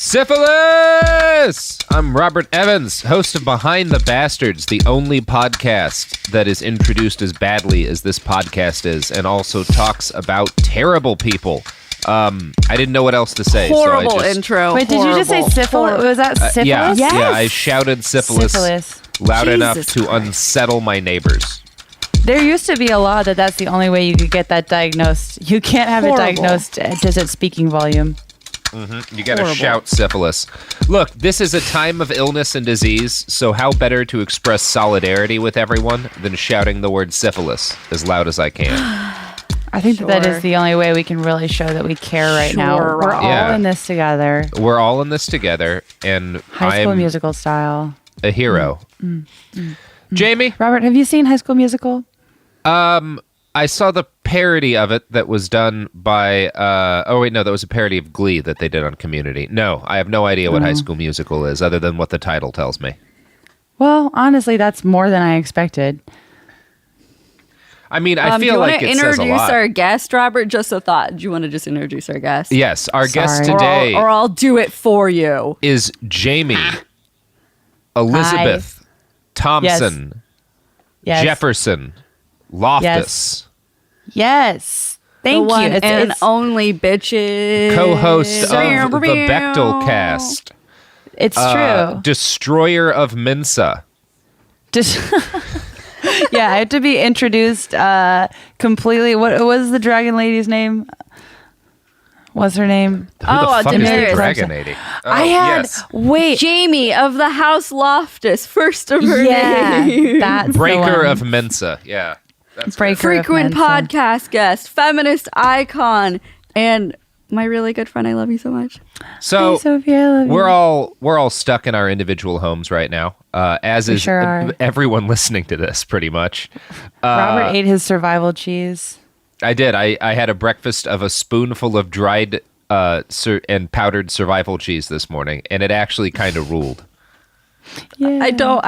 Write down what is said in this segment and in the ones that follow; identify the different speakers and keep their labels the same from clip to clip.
Speaker 1: Syphilis! I'm Robert Evans, host of Behind the Bastards, the only podcast that is introduced as badly as this podcast is, and also talks about terrible people. I didn't know what else to say.
Speaker 2: Horrible intro.
Speaker 3: Wait, did you just say syphilis? Was that syphilis?
Speaker 1: Yeah,
Speaker 3: Yes.
Speaker 1: yeah, I shouted syphilis loud enough to unsettle my neighbors.
Speaker 3: There used to be a law that's the only way you could get that diagnosed. You can't have it diagnosed just at speaking volume.
Speaker 1: You gotta shout syphilis. Look, this is a time of illness and disease, so how better to express solidarity with everyone than shouting the word syphilis as loud as I can?
Speaker 3: I think that is the only way we can really show that we care right now. We're all in this together.
Speaker 1: We're all in this together, and
Speaker 3: High School Musical style.
Speaker 1: A hero. Jamie?
Speaker 3: Robert, have you seen High School Musical?
Speaker 1: I saw the parody of it that was done by, that was a parody of Glee that they did on Community. No, I have no idea what High School Musical is, other than what the title tells me.
Speaker 3: Well, honestly, that's more than I expected.
Speaker 1: I mean, I feel like it says a lot.
Speaker 2: Do you want to introduce our guest, Robert? Just a thought. Do you want to just introduce our guest?
Speaker 1: Yes, our guest today...
Speaker 2: Or I'll do it for you.
Speaker 1: ...is Jamie Elizabeth Thompson Jefferson Loftus.
Speaker 3: Yes. Thank
Speaker 2: the
Speaker 3: you.
Speaker 2: One and only bitches.
Speaker 1: Co-host of the Bechtel cast.
Speaker 3: It's true.
Speaker 1: Destroyer of Mensa.
Speaker 3: Yeah, I had to be introduced completely. What was the dragon lady's name? What's her name?
Speaker 1: Who the fuck is the dragon lady?
Speaker 2: Jamie of the House Loftus, first of her name.
Speaker 3: That's
Speaker 1: Breaker of Mensa. Yeah. That's
Speaker 2: frequent podcast guest, feminist icon, and my really good friend. I love you so much.
Speaker 3: So hi, Sophia, I love you.
Speaker 1: We're all stuck in our individual homes right now, as is everyone listening to this, pretty much.
Speaker 3: Robert ate his survival cheese.
Speaker 1: I did. I had a breakfast of a spoonful of dried and powdered survival cheese this morning, and it actually kind of ruled.
Speaker 2: Yeah. I don't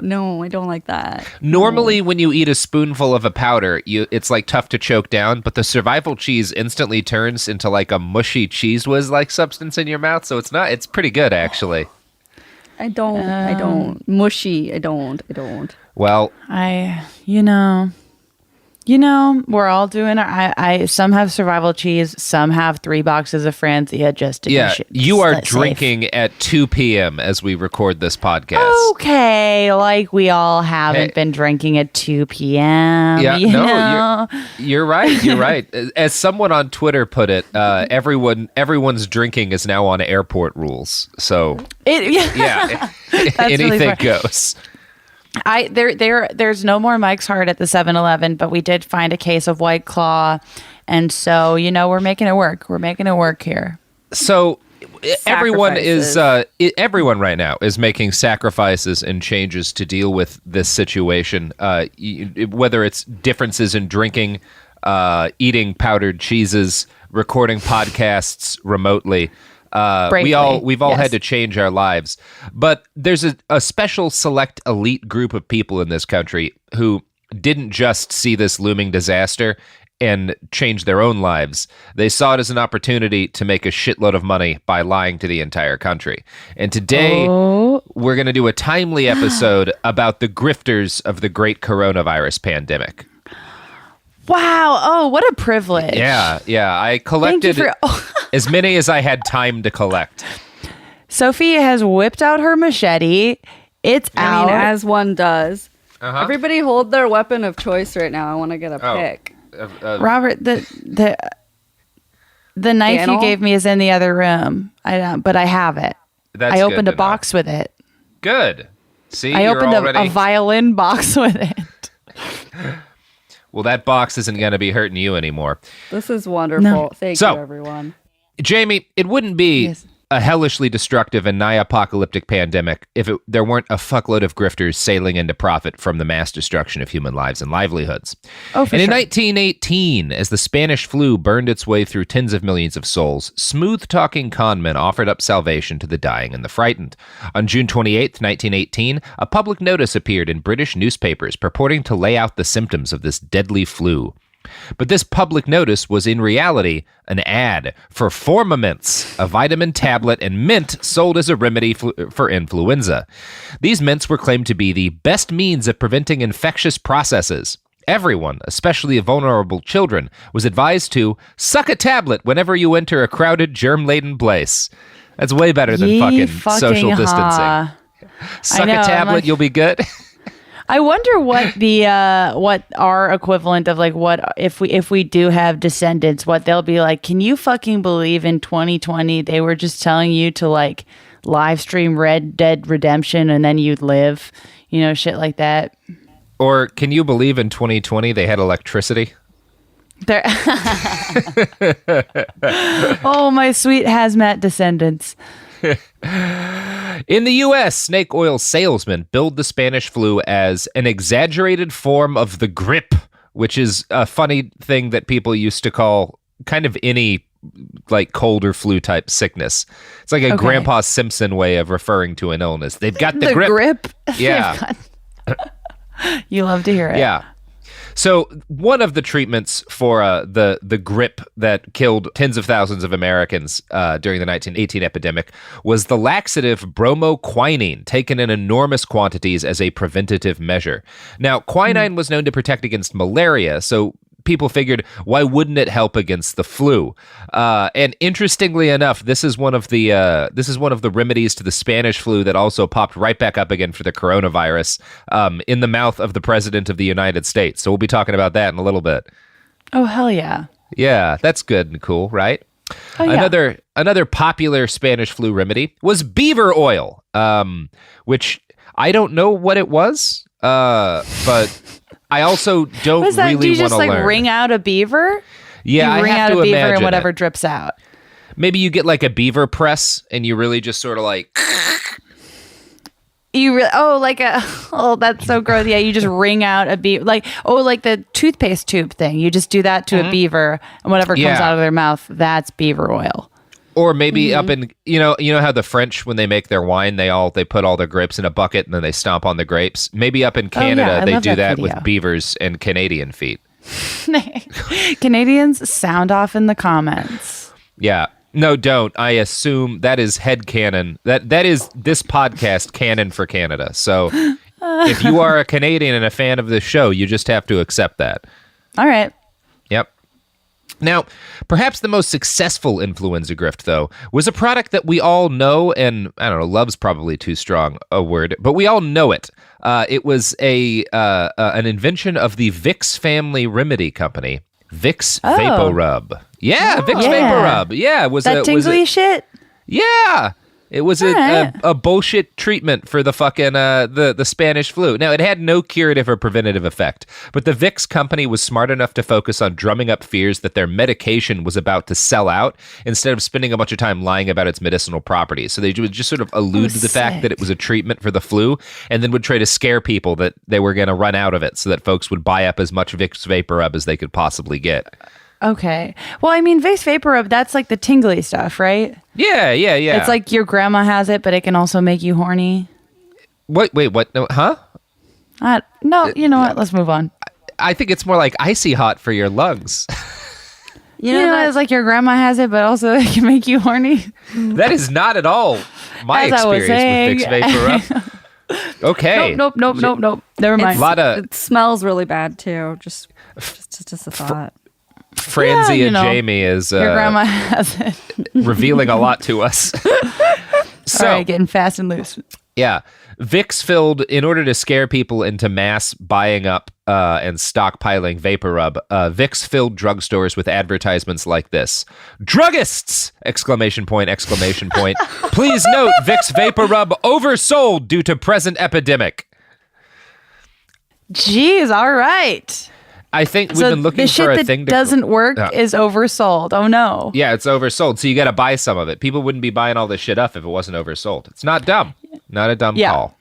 Speaker 2: know. I don't like that.
Speaker 1: Normally, when you eat a spoonful of a powder, it's like tough to choke down, but the survival cheese instantly turns into like a mushy cheese whiz-like substance in your mouth, so it's pretty good, actually.
Speaker 2: I don't. Mushy. I don't.
Speaker 1: Well,
Speaker 3: we're all doing some have survival cheese, some have 3 boxes of Franzia just to be
Speaker 1: you are drinking at 2 p.m. as we record this podcast.
Speaker 3: Okay, like we all haven't been drinking at 2 p.m.
Speaker 1: Yeah, you're right. You're right. As someone on Twitter put it, everyone's drinking is now on airport rules. So anything
Speaker 3: really
Speaker 1: goes.
Speaker 3: There's no more Mike's Hard at the 7-Eleven, but we did find a case of White Claw, and so we're making it work. We're making it work here.
Speaker 1: So everyone right now is making sacrifices and changes to deal with this situation. Whether it's differences in drinking, eating powdered cheeses, recording podcasts remotely. We've all had to change our lives, but there's a special select elite group of people in this country who didn't just see this looming disaster and change their own lives. They saw it as an opportunity to make a shitload of money by lying to the entire country. And today we're going to do a timely episode about the grifters of the great coronavirus pandemic.
Speaker 3: Wow. Oh, what a privilege.
Speaker 1: Yeah. I collected as many as I had time to collect.
Speaker 3: Sophie has whipped out her machete. It's out.
Speaker 2: As one does. Uh-huh. Everybody hold their weapon of choice right now. I want to get a pick.
Speaker 3: Robert, the knife you gave me is in the other room. But I have it. I opened a box with it.
Speaker 1: Good. See,
Speaker 3: I opened a violin box with it.
Speaker 1: Well, that box isn't going to be hurting you anymore.
Speaker 2: This is wonderful. No. Thank you, everyone.
Speaker 1: Jamie, it wouldn't be a hellishly destructive and nigh-apocalyptic pandemic if there weren't a fuckload of grifters sailing into profit from the mass destruction of human lives and livelihoods. In 1918, as the Spanish flu burned its way through tens of millions of souls, smooth-talking conmen offered up salvation to the dying and the frightened. On June 28, 1918, a public notice appeared in British newspapers purporting to lay out the symptoms of this deadly flu. But this public notice was in reality an ad for Formamints, a vitamin tablet and mint sold as a remedy for influenza. These mints were claimed to be the best means of preventing infectious processes. Everyone, especially vulnerable children, was advised to suck a tablet whenever you enter a crowded, germ-laden place. That's way better than fucking social distancing. Suck a tablet, you'll be good.
Speaker 3: I wonder what the what our equivalent of like what if we do have descendants, what they'll be like. Can you fucking believe in 2020 they were just telling you to like live stream Red Dead Redemption and then you'd live, shit like that.
Speaker 1: Or can you believe in 2020 they had electricity?
Speaker 3: Oh, my sweet hazmat descendants.
Speaker 1: In the U.S., snake oil salesmen billed the Spanish flu as an exaggerated form of the grip, which is a funny thing that people used to call kind of any like cold or flu type sickness. It's like a Grandpa Simpson way of referring to an illness. They've got the grip. Yeah.
Speaker 3: You love to hear it.
Speaker 1: Yeah. So one of the treatments for the grip that killed tens of thousands of Americans during the 1918 epidemic was the laxative bromoquinine, taken in enormous quantities as a preventative measure. Now, quinine was known to protect against malaria, so people figured, why wouldn't it help against the flu? And interestingly enough, this is one of the remedies to the Spanish flu that also popped right back up again for the coronavirus in the mouth of the President of the United States. So we'll be talking about that in a little bit.
Speaker 3: Oh, hell yeah.
Speaker 1: Yeah, that's good and cool, right?
Speaker 3: Oh, yeah.
Speaker 1: Another popular Spanish flu remedy was beaver oil, which I don't know what it was, but I also don't really want to learn.
Speaker 3: Do you just like wring out a beaver?
Speaker 1: Yeah,
Speaker 3: you
Speaker 1: I
Speaker 3: wring
Speaker 1: have
Speaker 3: out
Speaker 1: to
Speaker 3: a beaver
Speaker 1: imagine
Speaker 3: and whatever
Speaker 1: it.
Speaker 3: drips out.
Speaker 1: Maybe you get like a beaver press and you really just sort of like...
Speaker 3: that's so gross. Yeah, you just wring out a beaver. Like the toothpaste tube thing. You just do that to a beaver and whatever comes out of their mouth, that's beaver oil.
Speaker 1: Or maybe up in, you know how the French, when they make their wine, they put all their grapes in a bucket and then they stomp on the grapes. Maybe up in Canada, they do that with beavers and Canadian feet.
Speaker 3: Canadians, sound off in the comments.
Speaker 1: Yeah. No, don't. I assume that is headcanon. That is this podcast canon for Canada. So if you are a Canadian and a fan of this show, you just have to accept that.
Speaker 3: All right.
Speaker 1: Yep. Now, perhaps the most successful influenza grift, though, was a product that we all know, and I don't know, love's probably too strong a word, but we all know it. It was an invention of the Vicks family remedy company, Vicks VapoRub. Yeah, Vicks VapoRub. Yeah, it was
Speaker 3: that tingly shit.
Speaker 1: Yeah. It was a bullshit treatment for the fucking the Spanish flu. Now, it had no curative or preventative effect, but the Vicks company was smart enough to focus on drumming up fears that their medication was about to sell out instead of spending a bunch of time lying about its medicinal properties. So they would just sort of allude to the fact that it was a treatment for the flu and then would try to scare people that they were going to run out of it so that folks would buy up as much Vicks VapoRub as they could possibly get.
Speaker 3: Okay. Well, I mean, Vicks VapoRub, that's like the tingly stuff, right?
Speaker 1: Yeah.
Speaker 3: It's like your grandma has it, but it can also make you horny.
Speaker 1: Wait, what? No, huh?
Speaker 3: No, you know what? Let's move on.
Speaker 1: I think it's more like icy hot for your lungs.
Speaker 3: You know it's like your grandma has it, but also it can make you horny.
Speaker 1: That is not at all my experience with Vicks VapoRub. Okay.
Speaker 3: Nope. Never mind.
Speaker 2: It smells really bad, too. Just a thought.
Speaker 1: Franzia Jamie is
Speaker 3: your grandma has it.
Speaker 1: revealing a lot to us.
Speaker 3: All right, getting fast and loose.
Speaker 1: Yeah. Vicks filled, in order to scare people into mass buying up and stockpiling VapoRub, Vicks filled drugstores with advertisements like this. Druggists! ! Exclamation point. Please note, Vicks VapoRub oversold due to present epidemic.
Speaker 3: Jeez, all right.
Speaker 1: I think we've been looking for a thing
Speaker 3: that doesn't work is oversold. Oh no.
Speaker 1: Yeah, it's oversold. So you got to buy some of it. People wouldn't be buying all this shit up if it wasn't oversold. It's not dumb. Not a dumb call.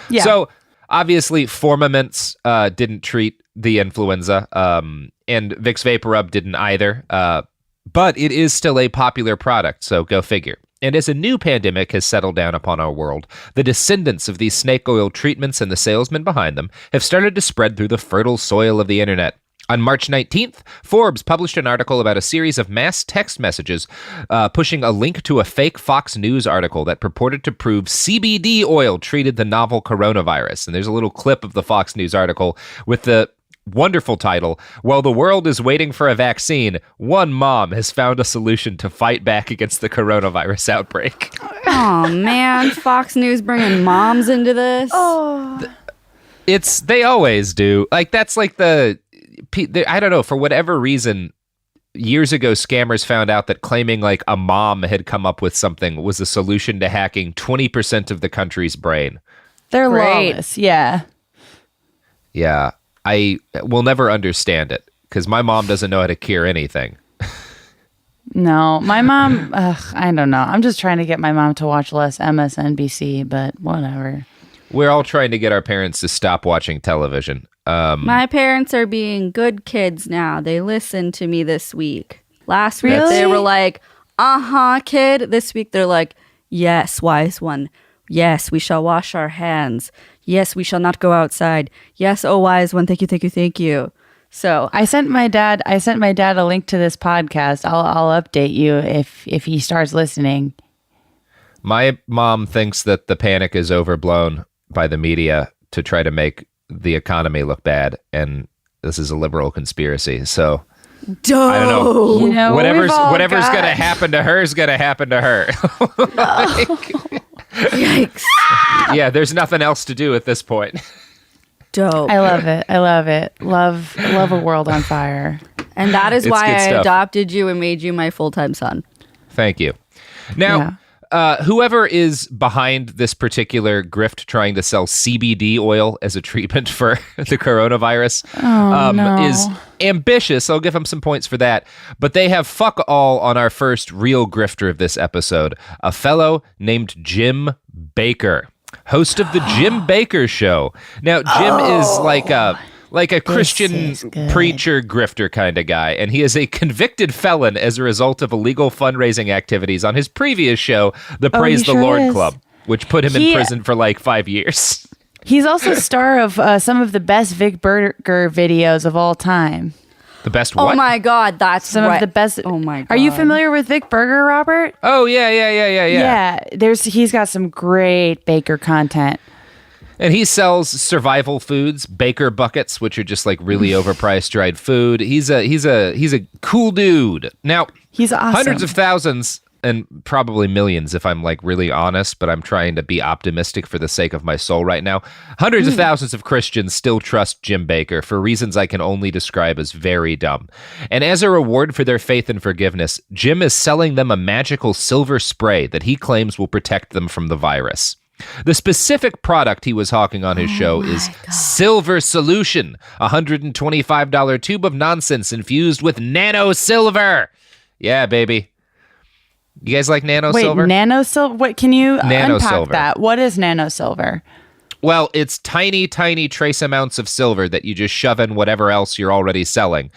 Speaker 3: Yeah.
Speaker 1: So obviously Formamints didn't treat the influenza, and Vicks VapoRub didn't either. But it is still a popular product, so go figure. And as a new pandemic has settled down upon our world, the descendants of these snake oil treatments and the salesmen behind them have started to spread through the fertile soil of the internet. On March 19th, Forbes published an article about a series of mass text messages pushing a link to a fake Fox News article that purported to prove CBD oil treated the novel coronavirus. And there's a little clip of the Fox News article with the wonderful title, "While the world is waiting for a vaccine, one mom has found a solution to fight back against the coronavirus outbreak."
Speaker 2: Oh, man. Fox News bringing moms into this.
Speaker 1: They always do. Like, that's like I don't know, for whatever reason, years ago, scammers found out that claiming like a mom had come up with something was a solution to hacking 20% of the country's brain.
Speaker 3: They're
Speaker 2: Great.
Speaker 3: lawless. Yeah.
Speaker 1: Yeah. I will never understand it because my mom doesn't know how to cure anything.
Speaker 3: No, my mom, I don't know. I'm just trying to get my mom to watch less MSNBC, but whatever.
Speaker 1: We're all trying to get our parents to stop watching television.
Speaker 2: My parents are being good kids now. They listened to me this week. Last week
Speaker 3: Really?
Speaker 2: they were like, kid. This week they're like, yes, wise one. Yes, we shall wash our hands. Yes, we shall not go outside. Yes, oh wise one, thank you, thank you, thank you. So
Speaker 3: I sent my dad a link to this podcast. I'll update you if he starts listening.
Speaker 1: My mom thinks that the panic is overblown by the media to try to make the economy look bad, and this is a liberal conspiracy. So
Speaker 2: dope.
Speaker 1: I don't know.
Speaker 3: You know,
Speaker 1: whatever's
Speaker 3: we've all
Speaker 1: going to
Speaker 3: got-
Speaker 1: happen to her is going to happen to her.
Speaker 2: Yikes.
Speaker 1: Yeah, there's nothing else to do at this point.
Speaker 2: Dope.
Speaker 3: I love it. I love it. Love a world on fire.
Speaker 2: And that is
Speaker 1: It's
Speaker 2: why
Speaker 1: good
Speaker 2: I
Speaker 1: stuff.
Speaker 2: adopted you and made you my full-time son.
Speaker 1: Thank you. Now, whoever is behind this particular grift trying to sell CBD oil as a treatment for the coronavirus is ambitious. I'll give them some points for that. But they have fuck all on our first real grifter of this episode, a fellow named Jim Baker, host of the Jim Baker Show. Now, Jim is like a Christian
Speaker 3: is good.
Speaker 1: preacher grifter kind of guy, and he is a convicted felon as a result of illegal fundraising activities on his previous show, the Praise the
Speaker 3: sure
Speaker 1: Lord
Speaker 3: is.
Speaker 1: Club, which put him in
Speaker 3: He-
Speaker 1: prison for like 5 years.
Speaker 3: He's also star of some of the best Vic Berger videos of all time.
Speaker 1: The best
Speaker 2: Oh
Speaker 1: what?
Speaker 2: my God, that's
Speaker 3: Some of the best.
Speaker 2: Oh my God.
Speaker 3: Are you familiar with Vic Berger, Robert?
Speaker 1: Oh, yeah.
Speaker 3: He's got some great Baker content.
Speaker 1: And he sells survival foods, Baker buckets, which are just like really overpriced dried food. He's a cool dude. Now,
Speaker 3: He's awesome.
Speaker 1: hundreds of thousands and probably millions if I'm like really honest, but I'm trying to be optimistic for the sake of my soul right now. Hundreds of thousands of Christians still trust Jim Baker for reasons I can only describe as very dumb. And as a reward for their faith and forgiveness, Jim is selling them a magical silver spray that he claims will protect them from the virus. The specific product he was hawking on his show is Silver Solution, a $125 tube of nonsense infused with nano silver. Yeah, baby. You guys like nano
Speaker 3: Wait,
Speaker 1: silver?
Speaker 3: nano silver? What can you
Speaker 1: Nano
Speaker 3: unpack
Speaker 1: silver.
Speaker 3: that? What is nano silver?
Speaker 1: Well, it's tiny, tiny trace amounts of silver that you just shove in whatever else you're already selling.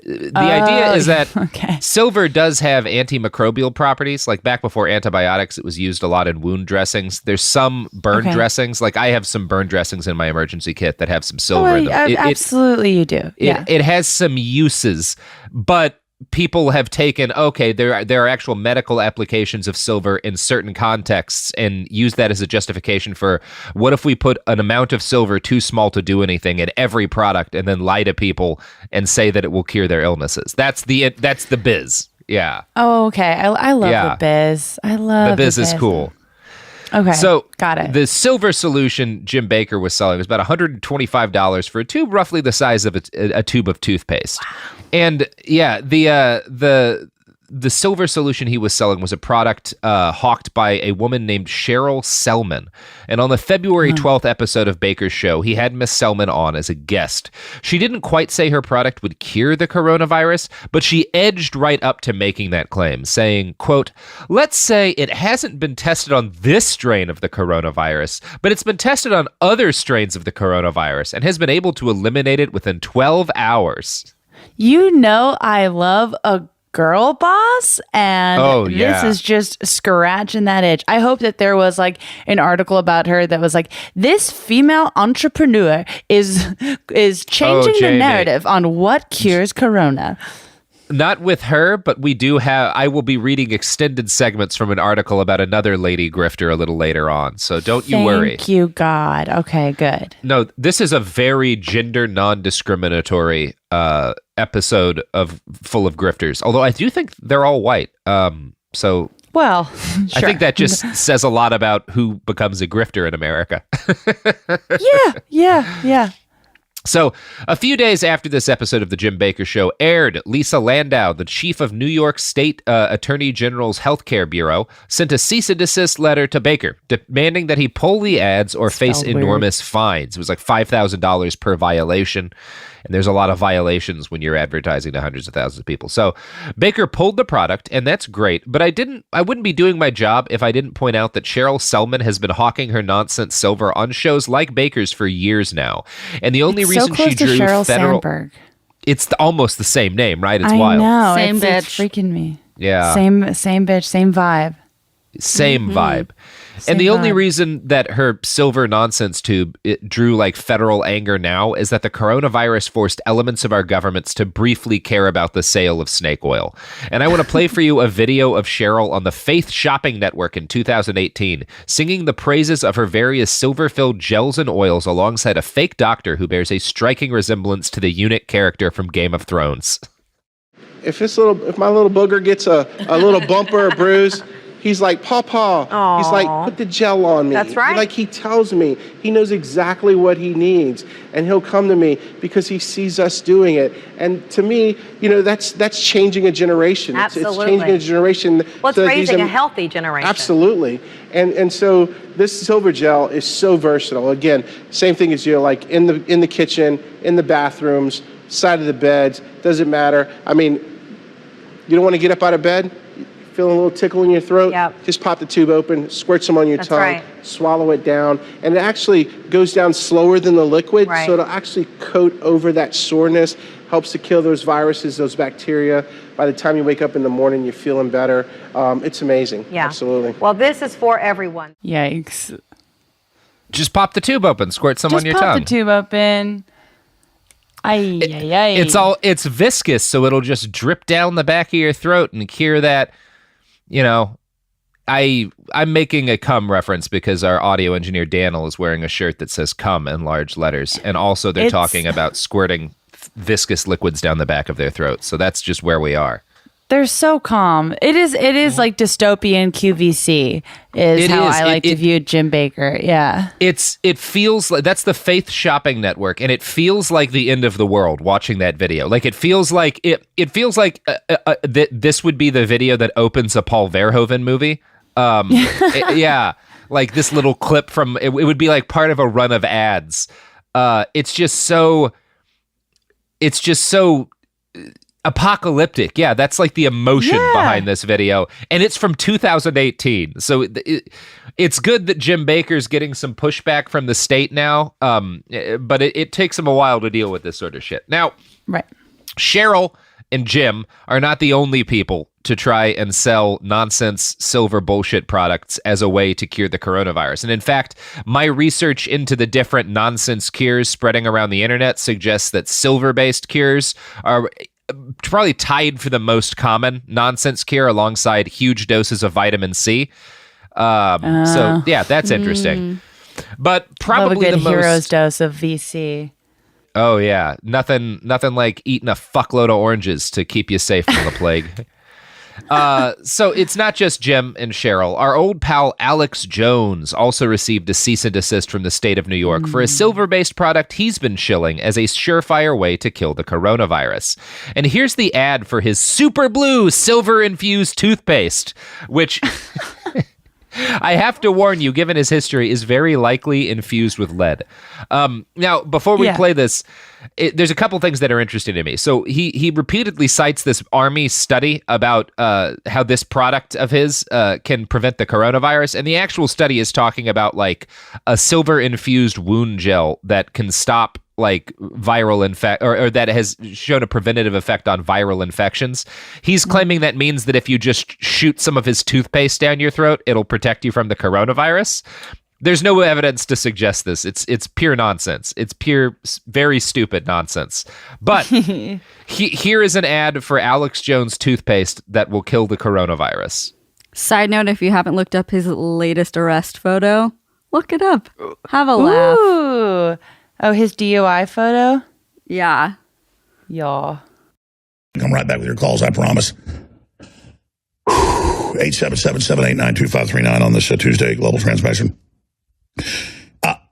Speaker 1: The idea is that
Speaker 3: okay.
Speaker 1: silver does have antimicrobial properties. Like back before antibiotics, it was used a lot in wound dressings. There's some burn
Speaker 3: Okay.
Speaker 1: dressings. Like I have some burn dressings in my emergency kit that have some silver in them.
Speaker 3: Absolutely, you do. Yeah.
Speaker 1: It has some uses, but people have taken, okay, there are actual medical applications of silver in certain contexts and use that as a justification for what if we put an amount of silver too small to do anything in every product and then lie to people and say that it will cure their illnesses. That's the biz. Yeah.
Speaker 3: Oh, okay. I love
Speaker 1: Yeah.
Speaker 3: the biz. I love
Speaker 1: The biz is cool.
Speaker 3: Okay.
Speaker 1: So
Speaker 3: got it.
Speaker 1: The silver solution Jim Baker was selling was about $125 for a tube roughly the size of a tube of toothpaste. Wow. And yeah, the silver solution he was selling was a product hawked by a woman named Cheryl Selman. And on the February 12th episode of Baker's show, he had Miss Selman on as a guest. She didn't quite say her product would cure the coronavirus, but she edged right up to making that claim, saying, quote, "Let's say it hasn't been tested on this strain of the coronavirus, but it's been tested on other strains of the coronavirus and has been able to eliminate it within 12 hours.
Speaker 3: You know, I love a girl boss, and this is just scratching that itch. I hope that there was like an article about her that was like, this female entrepreneur is changing the narrative on what cures corona.
Speaker 1: Not with her, but we do have. I will be reading extended segments from an article about another lady grifter a little later on. So don't you worry.
Speaker 3: Thank you, God. Okay, good.
Speaker 1: No, this is a very gender non-discriminatory episode of full of grifters. Although I do think they're all white. So
Speaker 3: well, sure.
Speaker 1: I think that just says a lot about who becomes a grifter in America.
Speaker 3: Yeah.
Speaker 1: So, a few days after this episode of The Jim Baker Show aired, Lisa Landau, the chief of New York State Attorney General's Healthcare Bureau, sent a cease and desist letter to Baker, demanding that he pull the ads or face enormous fines. It was like $5,000 per violation. And there's a lot of violations when you're advertising to hundreds of thousands of people. So Baker pulled the product, and that's great. But I wouldn't be doing my job if I didn't point out that Cheryl Selman has been hawking her nonsense silver on shows like Baker's for years now. And the only reason
Speaker 3: so close
Speaker 1: she drew
Speaker 3: to Sheryl
Speaker 1: federal,
Speaker 3: Sandberg.
Speaker 1: It's almost the same name, right? It's
Speaker 3: I
Speaker 1: wild.
Speaker 3: know.
Speaker 2: Same bitch.
Speaker 3: It's freaking me.
Speaker 1: Yeah.
Speaker 3: Same bitch. Same vibe.
Speaker 1: Same vibe. And the only reason that her silver nonsense tube drew like federal anger now is that the coronavirus forced elements of our governments to briefly care about the sale of snake oil. And I want to play for you a video of Cheryl on the Faith Shopping Network in 2018, singing the praises of her various silver-filled gels and oils alongside a fake doctor who bears a striking resemblance to the eunuch character from Game of Thrones.
Speaker 4: If my little booger gets a little bump or a bruise, he's like, Pawpaw.
Speaker 5: Aww.
Speaker 4: He's like, put the gel on me.
Speaker 5: That's right.
Speaker 4: He tells me. He knows exactly what he needs. And he'll come to me because he sees us doing it. And to me, that's changing a generation.
Speaker 5: Absolutely.
Speaker 4: It's changing a generation.
Speaker 5: Well, it's raising a healthy generation.
Speaker 4: Absolutely. And so this silver gel is so versatile. Again, same thing as like in the kitchen, in the bathrooms, side of the beds, doesn't matter. I mean, you don't want to get up out of bed? Feeling a little tickle in your throat, just pop the tube open, squirt some on your tongue, swallow it down, and it actually goes down slower than the liquid, so it'll actually coat over that soreness, helps to kill those viruses, those bacteria. By the time you wake up in the morning, you're feeling better. It's amazing.
Speaker 5: Yeah.
Speaker 4: Absolutely.
Speaker 5: Well, this is for everyone.
Speaker 3: Yikes.
Speaker 1: Just pop the tube open, squirt some on your tongue.
Speaker 3: Just pop the tube open.
Speaker 1: It's viscous, so it'll just drip down the back of your throat and cure that. I'm making a cum reference because our audio engineer Daniel is wearing a shirt that says cum in large letters. And also they're talking about squirting viscous liquids down the back of their throat. So that's just where we are.
Speaker 3: They're so calm. It is like dystopian QVC is how I like to view Jim Baker. Yeah.
Speaker 1: It feels like that's the Faith Shopping Network, and it feels like the end of the world watching that video. Like it feels like this would be the video that opens a Paul Verhoeven movie. Yeah. Like this little clip from it would be like part of a run of ads. It's just so apocalyptic. Yeah, that's like the emotion behind this video. And it's from 2018. So it's good that Jim Baker's getting some pushback from the state now. But it takes him a while to deal with this sort of shit. Now, Cheryl and Jim are not the only people to try and sell nonsense silver bullshit products as a way to cure the coronavirus. And in fact, my research into the different nonsense cures spreading around the internet suggests that silver-based cures are probably tied for the most common nonsense cure alongside huge doses of vitamin C. So yeah, that's interesting. But probably
Speaker 3: love a good
Speaker 1: the
Speaker 3: hero's
Speaker 1: most
Speaker 3: dose of VC.
Speaker 1: Oh yeah, nothing like eating a fuckload of oranges to keep you safe from the plague. So it's not just Jim and Cheryl. Our old pal Alex Jones also received a cease and desist from the state of New York for a silver-based product he's been shilling as a surefire way to kill the coronavirus. And here's the ad for his Super Blue silver-infused toothpaste, which I have to warn you, given his history, is very likely infused with lead. Now, before we play this, there's a couple things that are interesting to me. So he repeatedly cites this Army study about how this product of his can prevent the coronavirus. And the actual study is talking about like a silver-infused wound gel that can stop like viral or that has shown a preventative effect on viral infections. He's claiming that means that if you just shoot some of his toothpaste down your throat, it'll protect you from the coronavirus. There's no evidence to suggest this. It's pure nonsense. It's pure, very stupid nonsense. But here is an ad for Alex Jones toothpaste that will kill the coronavirus.
Speaker 2: Side note, if you haven't looked up his latest arrest photo, look it up. Have a laugh.
Speaker 3: Ooh. Oh, his DUI photo?
Speaker 2: Yeah.
Speaker 3: Y'all.
Speaker 6: Come right back with your calls, I promise. 877-789-2539 on this Tuesday Global Transmission.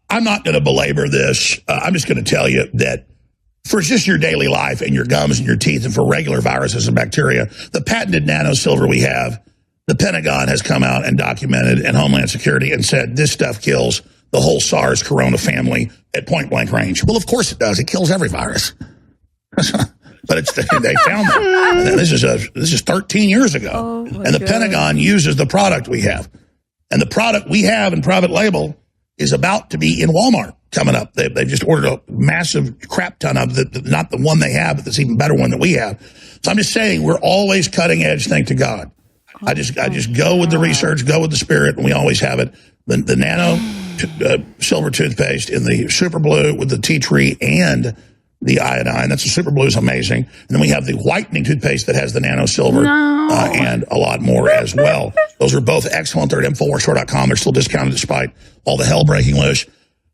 Speaker 6: I'm not going to belabor this. I'm just going to tell you that for just your daily life and your gums and your teeth and for regular viruses and bacteria, the patented nanosilver we have, the Pentagon has come out and documented, and Homeland Security, and said this stuff kills the whole SARS corona family at point blank range. Well, of course it does. It kills every virus. But they found that. And this is 13 years ago. And the Pentagon uses the product we have. And the product we have in private label is about to be in Walmart coming up. They've just ordered a massive crap ton of not the one they have, but this even better one that we have. So I'm just saying we're always cutting edge, thank to God. I just go with the research, go with the spirit, and we always have it. The nano silver toothpaste in the super blue with the tea tree and the iodine. That's the super blue is amazing. And then we have the whitening toothpaste that has the nano silver and a lot more as well. Those are both excellent. They're at InfoWarsStore.com. They're still discounted despite all the hell breaking loose.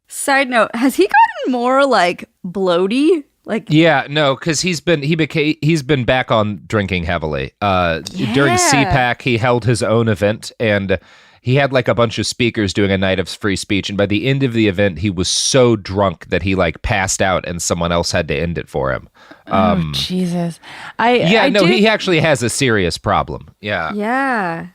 Speaker 2: Side note, has he gotten more like bloaty? Like,
Speaker 1: yeah, no, because he's been back on drinking heavily. During CPAC, he held his own event, and he had like a bunch of speakers doing a night of free speech. And by the end of the event, he was so drunk that he like passed out, and someone else had to end it for him.
Speaker 3: Jesus!
Speaker 1: He actually has a serious problem.
Speaker 2: Yeah.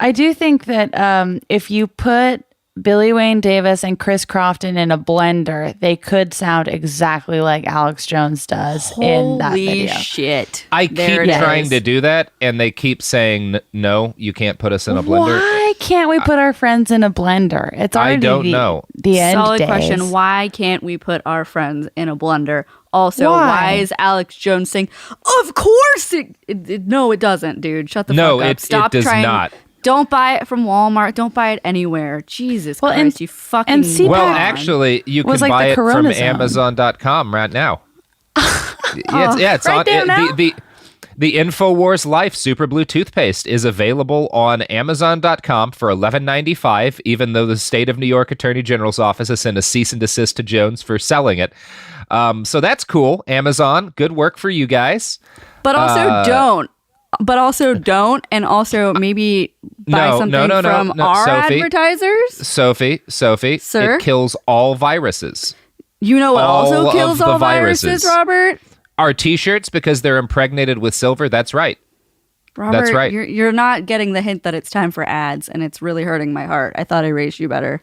Speaker 3: I do think that if you put Billy Wayne Davis and Chris Crofton in a blender, they could sound exactly like Alex Jones does in that video.
Speaker 2: Holy shit.
Speaker 1: I keep trying to do that, and they keep saying, no, you can't put us in a blender.
Speaker 3: Why can't we put our friends in a blender? It's already
Speaker 1: I don't know.
Speaker 3: The end
Speaker 2: Solid
Speaker 3: days.
Speaker 2: question. Why can't we put our friends in a blender? Also, why is Alex Jones saying, of course no, it doesn't, dude. Shut the fuck up. Stop
Speaker 1: it does
Speaker 2: trying.
Speaker 1: not.
Speaker 2: Don't buy it from Walmart. Don't buy it anywhere. Jesus Christ, you fucking
Speaker 3: CPAC
Speaker 1: Well, actually, you can buy it from Amazon.com right now. It's
Speaker 3: right
Speaker 1: on
Speaker 3: there now?
Speaker 1: The Infowars Life Super Blue toothpaste is available on Amazon.com for $11.95, even though the state of New York Attorney General's office has sent a cease and desist to Jones for selling it. So that's cool. Amazon, good work for you guys.
Speaker 2: But also don't. And also maybe buy something from our
Speaker 1: Sophie,
Speaker 2: advertisers.
Speaker 1: Sophie,
Speaker 2: Sir?
Speaker 1: It kills all viruses.
Speaker 2: You know what also
Speaker 1: All
Speaker 2: kills
Speaker 1: of the
Speaker 2: all viruses, Robert?
Speaker 1: Our t-shirts, because they're impregnated with silver. That's right.
Speaker 2: Robert,
Speaker 1: That's right.
Speaker 2: You're not getting the hint that it's time for ads, and it's really hurting my heart. I thought I raised you better.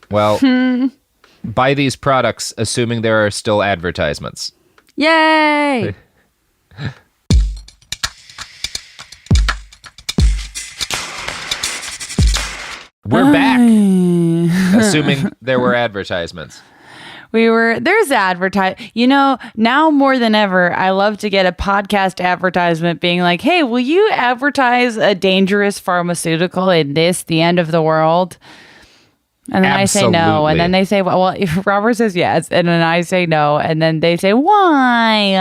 Speaker 1: Well, buy these products, assuming there are still advertisements.
Speaker 2: Yay!
Speaker 1: We're back, assuming there were advertisements.
Speaker 3: There's now more than ever, I love to get a podcast advertisement being like, hey, will you advertise a dangerous pharmaceutical in the end of the world? And then
Speaker 1: Absolutely.
Speaker 3: I say no. And then they say, well, if Robert says yes. And then I say no. And then they say, why?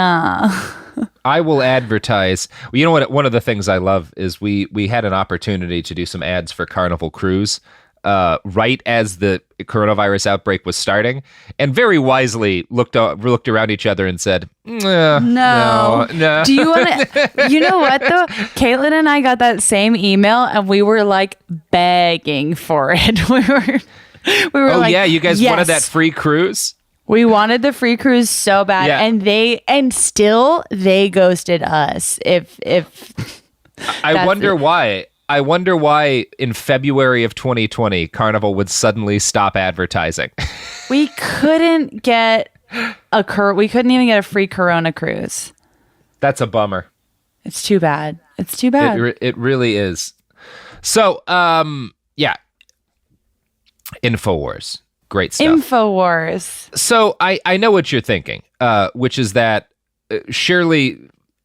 Speaker 1: I will advertise. You know what? One of the things I love is we had an opportunity to do some ads for Carnival Cruise right as the coronavirus outbreak was starting, and very wisely looked around each other and said, no.
Speaker 3: Do you want to? You know what though? Caitlin and I got that same email, and we were like begging for it. We were
Speaker 1: oh
Speaker 3: like,
Speaker 1: yeah, you guys
Speaker 3: yes.
Speaker 1: wanted that free cruise.
Speaker 3: We wanted the free cruise so bad,
Speaker 1: Yeah.
Speaker 3: and still they ghosted us. If
Speaker 1: I wonder why. I wonder why in February of 2020, Carnival would suddenly stop advertising.
Speaker 3: we couldn't get we couldn't even get a free Corona cruise.
Speaker 1: That's a bummer.
Speaker 3: It's too bad. It's too bad.
Speaker 1: It really is. So, yeah. Infowars. Great stuff.
Speaker 3: Infowars.
Speaker 1: So I know what you're thinking, which is that surely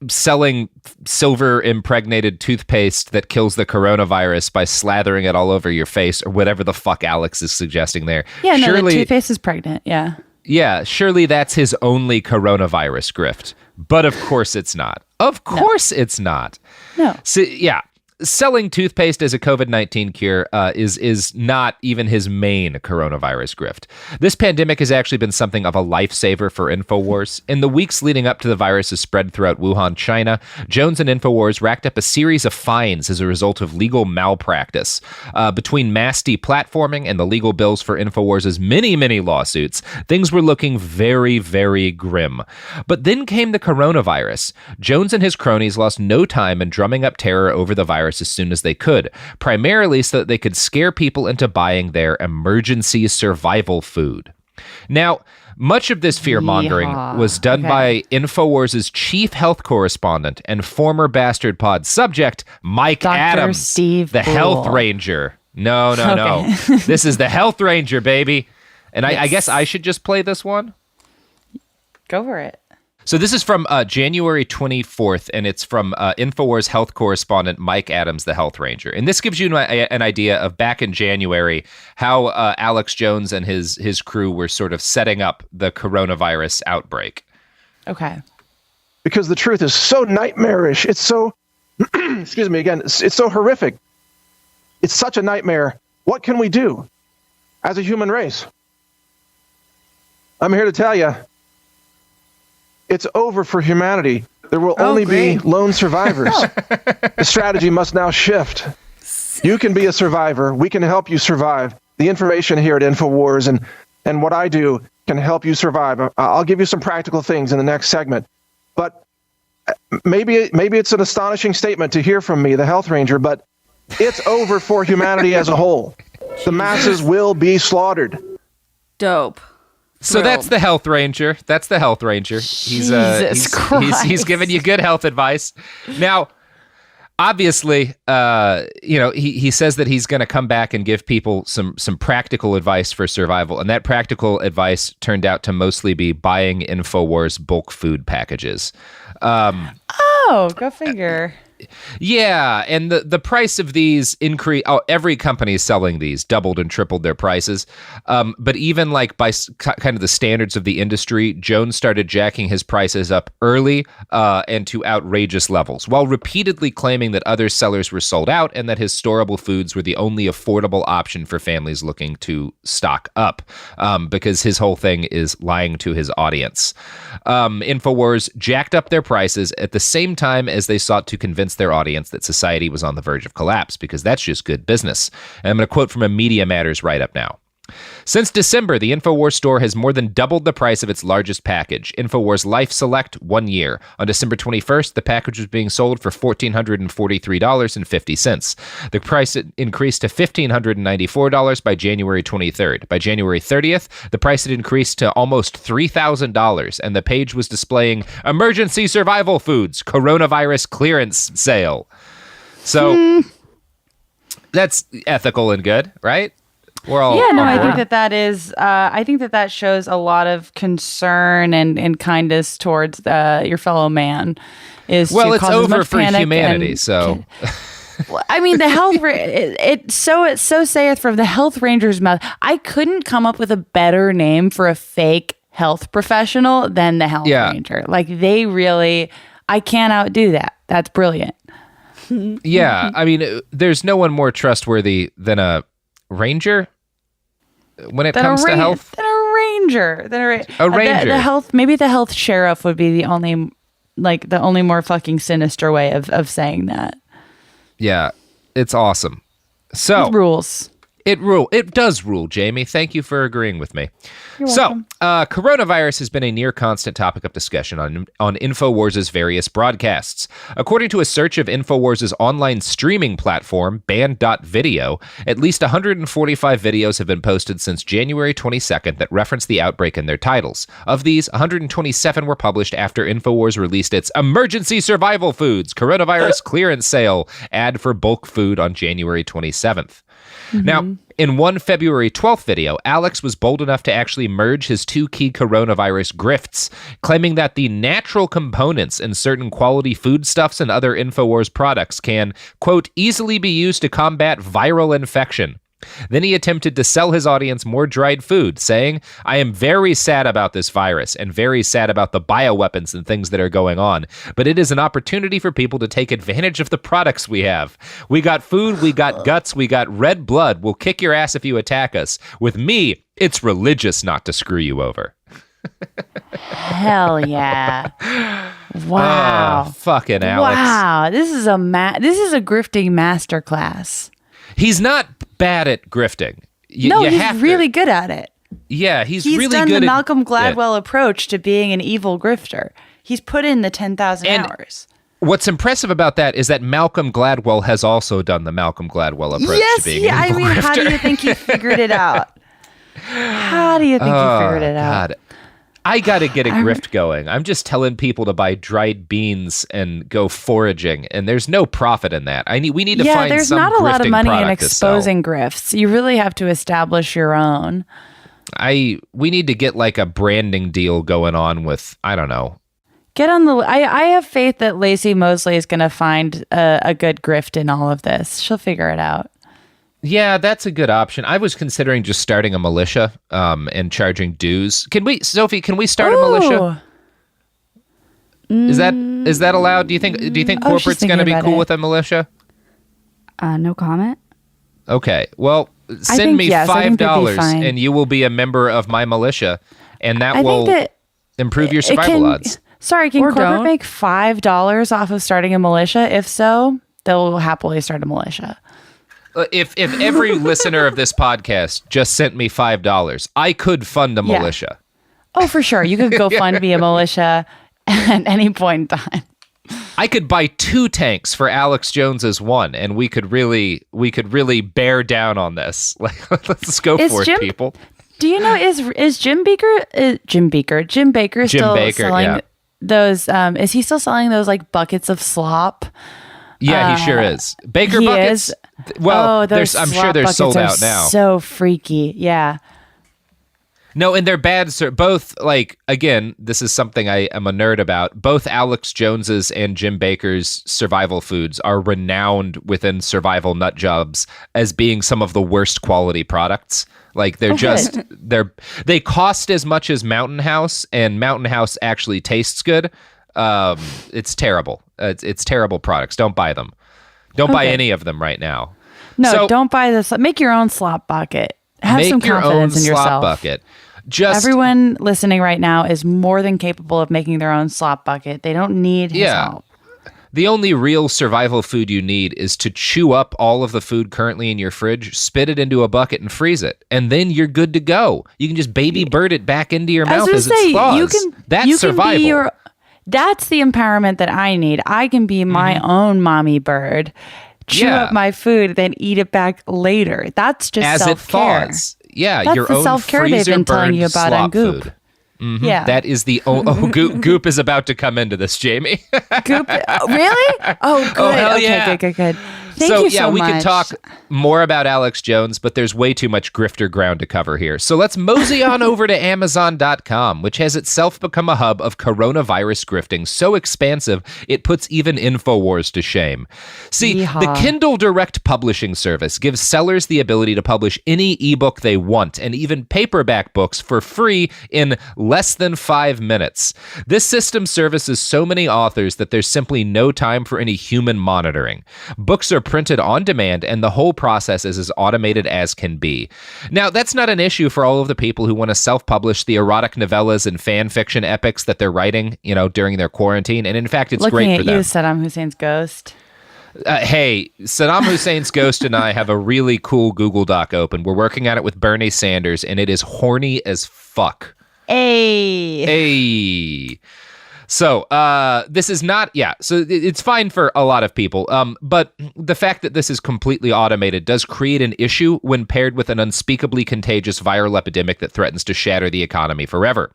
Speaker 1: selling silver impregnated toothpaste that kills the coronavirus by slathering it all over your face or whatever the fuck Alex is suggesting there.
Speaker 3: Yeah, no,
Speaker 1: surely,
Speaker 3: the toothpaste is pregnant. Yeah.
Speaker 1: Yeah, surely that's his only coronavirus grift. But of course it's not. Of course it's not.
Speaker 3: No.
Speaker 1: So, yeah. Selling toothpaste as a COVID-19 cure is not even his main coronavirus grift. This pandemic has actually been something of a lifesaver for Infowars. In the weeks leading up to the virus's spread throughout Wuhan, China, Jones and Infowars racked up a series of fines as a result of legal malpractice. Between mass deplatforming and the legal bills for Infowars' many lawsuits, things were looking very, very grim. But then came the coronavirus. Jones and his cronies lost no time in drumming up terror over the virus as soon as they could, primarily so that they could scare people into buying their emergency survival food. Now, much of this fear-mongering was done by Infowars' chief health correspondent and former Bastard Pod subject, Mike
Speaker 3: Dr.
Speaker 1: Adams,
Speaker 3: Steve
Speaker 1: the
Speaker 3: Brule.
Speaker 1: health ranger. No. This is the health ranger, baby. And I guess I should just play this one?
Speaker 3: Go for it.
Speaker 1: So this is from January 24th, and it's from Infowars health correspondent Mike Adams, the health ranger. And this gives you an idea of back in January how Alex Jones and his crew were sort of setting up the coronavirus outbreak.
Speaker 3: Okay.
Speaker 7: Because the truth is so nightmarish. It's so, excuse me again, it's so horrific. It's such a nightmare. What can we do as a human race? I'm here to tell you, it's over for humanity. There will only be lone survivors. The strategy must now shift. You can be a survivor. We can help you survive. The information here at Infowars and what I do can help you survive. I'll give you some practical things in the next segment. But maybe it's an astonishing statement to hear from me, the health ranger, but it's over for humanity as a whole. The masses will be slaughtered.
Speaker 2: Dope.
Speaker 1: So that's the health ranger. He's he's giving you good health advice. Now, obviously, he says that he's going to come back and give people some practical advice for survival, and that practical advice turned out to mostly be buying Infowars bulk food packages.
Speaker 3: Oh, go figure.
Speaker 1: Yeah, and the price of these increase. Oh, every company is selling these, doubled and tripled their prices. But even like by kind of the standards of the industry, Jones started jacking his prices up early and to outrageous levels, while repeatedly claiming that other sellers were sold out and that his storable foods were the only affordable option for families looking to stock up. Because his whole thing is lying to his audience. Infowars jacked up their prices at the same time as they sought to convince their audience that society was on the verge of collapse, because that's just good business. And I'm going to quote from a Media Matters write-up now. Since December, the Infowars store has more than doubled the price of its largest package, Infowars Life Select 1 year. On December 21st, the package was being sold for $1,443.50. The price increased to $1,594 by January 23rd. By January 30th, the price had increased to almost $3,000, and the page was displaying emergency survival foods, coronavirus clearance sale. So that's ethical and good, right? We're all
Speaker 3: I think that is. I think that shows a lot of concern and kindness towards your fellow man. It's
Speaker 1: over for humanity. So,
Speaker 3: I mean, the health. It so saith from the health ranger's mouth. I couldn't come up with a better name for a fake health professional than the health ranger. Like they really, I can't outdo that. That's brilliant.
Speaker 1: Yeah, I mean, there's no one more trustworthy than a ranger when it comes to health.
Speaker 3: Than a ranger.
Speaker 1: A ranger.
Speaker 3: The health, maybe the health sheriff would be the only more fucking sinister way of saying that.
Speaker 1: Yeah, it's awesome. So
Speaker 3: it rules.
Speaker 1: It does rule, Jamie. Thank you for agreeing with me.
Speaker 3: You're welcome.
Speaker 1: Coronavirus has been a near constant topic of discussion on Infowars' various broadcasts. According to a search of Infowars' online streaming platform, band.video, at least 145 videos have been posted since January 22nd that reference the outbreak in their titles. Of these, 127 were published after Infowars released its Emergency Survival Foods Coronavirus Clearance Sale ad for bulk food on January 27th. Now, in one February 12th video, Alex was bold enough to actually merge his two key coronavirus grifts, claiming that the natural components in certain quality foodstuffs and other Infowars products can, quote, easily be used to combat viral infection. Then he attempted to sell his audience more dried food, saying, I am very sad about this virus and very sad about the bioweapons and things that are going on, but it is an opportunity for people to take advantage of the products we have. We got food, we got guts, we got red blood. We'll kick your ass if you attack us. With me, it's religious not to screw you over.
Speaker 3: Hell yeah. Wow.
Speaker 1: Oh, fucking Alex.
Speaker 3: Wow. This is a grifting masterclass.
Speaker 1: He's not bad at grifting.
Speaker 3: He's really good at it.
Speaker 1: Yeah, he's really good
Speaker 3: done
Speaker 1: at
Speaker 3: the Malcolm Gladwell approach to being an evil grifter. He's put in the 10,000 hours.
Speaker 1: What's impressive about that is that Malcolm Gladwell has also done the Malcolm Gladwell approach to being an evil grifter.
Speaker 3: How do you think he figured it out? How do you think he figured it out?
Speaker 1: God. I got to get a grift going. I'm just telling people to buy dried beans and go foraging, and there's no profit in that. We need to find
Speaker 3: there's
Speaker 1: some
Speaker 3: not a lot of money in
Speaker 1: product
Speaker 3: exposing grifts. You really have to establish your own.
Speaker 1: We need to get like a branding deal going on with, I don't know.
Speaker 3: Get on the. I have faith that Lacey Mosley is going to find a good grift in all of this. She'll figure it out.
Speaker 1: Yeah, that's a good option. I was considering just starting a militia and charging dues. Sophie, can we start a militia? Is that allowed? Do you think corporate's going to be cool with a militia?
Speaker 2: No comment.
Speaker 1: Okay. Well, send me $5 and you will be a member of my militia, and that will improve your survival odds.
Speaker 3: Sorry, can corporate make $5 off of starting a militia? If so, they'll happily start a militia.
Speaker 1: If every listener of this podcast just sent me $5, I could fund a militia.
Speaker 3: Oh, for sure. You could go fund me a militia at any point in time.
Speaker 1: I could buy 2 tanks for Alex Jones's one, and we could really bear down on this. Like, let's go for it, people.
Speaker 3: Do you know is Jim Baker still selling those? Is he still selling those like buckets of slop?
Speaker 1: Yeah, he sure is. Baker buckets. Well, I'm sure they're sold out now.
Speaker 3: So freaky. Yeah.
Speaker 1: No, and they're bad. Both, like, again, this is something I am a nerd about. Both Alex Jones's and Jim Baker's survival foods are renowned within survival nut jobs as being some of the worst quality products. Like, they're they cost as much as Mountain House, and Mountain House actually tastes good. It's terrible. It's terrible products. Don't buy them. Don't buy any of them right now.
Speaker 3: No, don't buy this. Make your own slop bucket. Have some confidence in yourself.
Speaker 1: Slop bucket.
Speaker 3: Everyone listening right now is more than capable of making their own slop bucket. They don't need his help.
Speaker 1: The only real survival food you need is to chew up all of the food currently in your fridge, spit it into a bucket, and freeze it. And then you're good to go. You can just baby bird it back into your mouth as it thaws. That's survival.
Speaker 3: That's the empowerment that I need. I can be my own mommy bird, chew up my food, then eat it back later. That's just
Speaker 1: as
Speaker 3: self-care.
Speaker 1: It thaws. Yeah,
Speaker 3: that's
Speaker 1: your
Speaker 3: the
Speaker 1: own
Speaker 3: self-care they've been telling you about on Goop.
Speaker 1: Food. Mm-hmm. Yeah, that is the Goop is about to come into this, Jamie.
Speaker 3: Goop, really? Oh, good.
Speaker 1: Oh, hell
Speaker 3: okay,
Speaker 1: yeah.
Speaker 3: good. Thank you so much.
Speaker 1: We can talk more about Alex Jones, but there's way too much grifter ground to cover here. So let's mosey on over to Amazon.com, which has itself become a hub of coronavirus grifting so expansive it puts even Infowars to shame. See, the Kindle Direct publishing service gives sellers the ability to publish any ebook they want, and even paperback books for free in less than 5 minutes. This system services so many authors that there's simply no time for any human monitoring. Books are printed on demand, and the whole process is as automated as can be. Now, that's not an issue for all of the people who want to self-publish the erotic novellas and fan fiction epics that they're writing, during their quarantine. And in fact, it's great for them.
Speaker 3: Looking at you, Saddam Hussein's ghost.
Speaker 1: Hey, Saddam Hussein's ghost and I have a really cool Google Doc open. We're working on it with Bernie Sanders, and it is horny as fuck.
Speaker 3: Hey.
Speaker 1: So this is not, so it's fine for a lot of people. But the fact that this is completely automated does create an issue when paired with an unspeakably contagious viral epidemic that threatens to shatter the economy forever.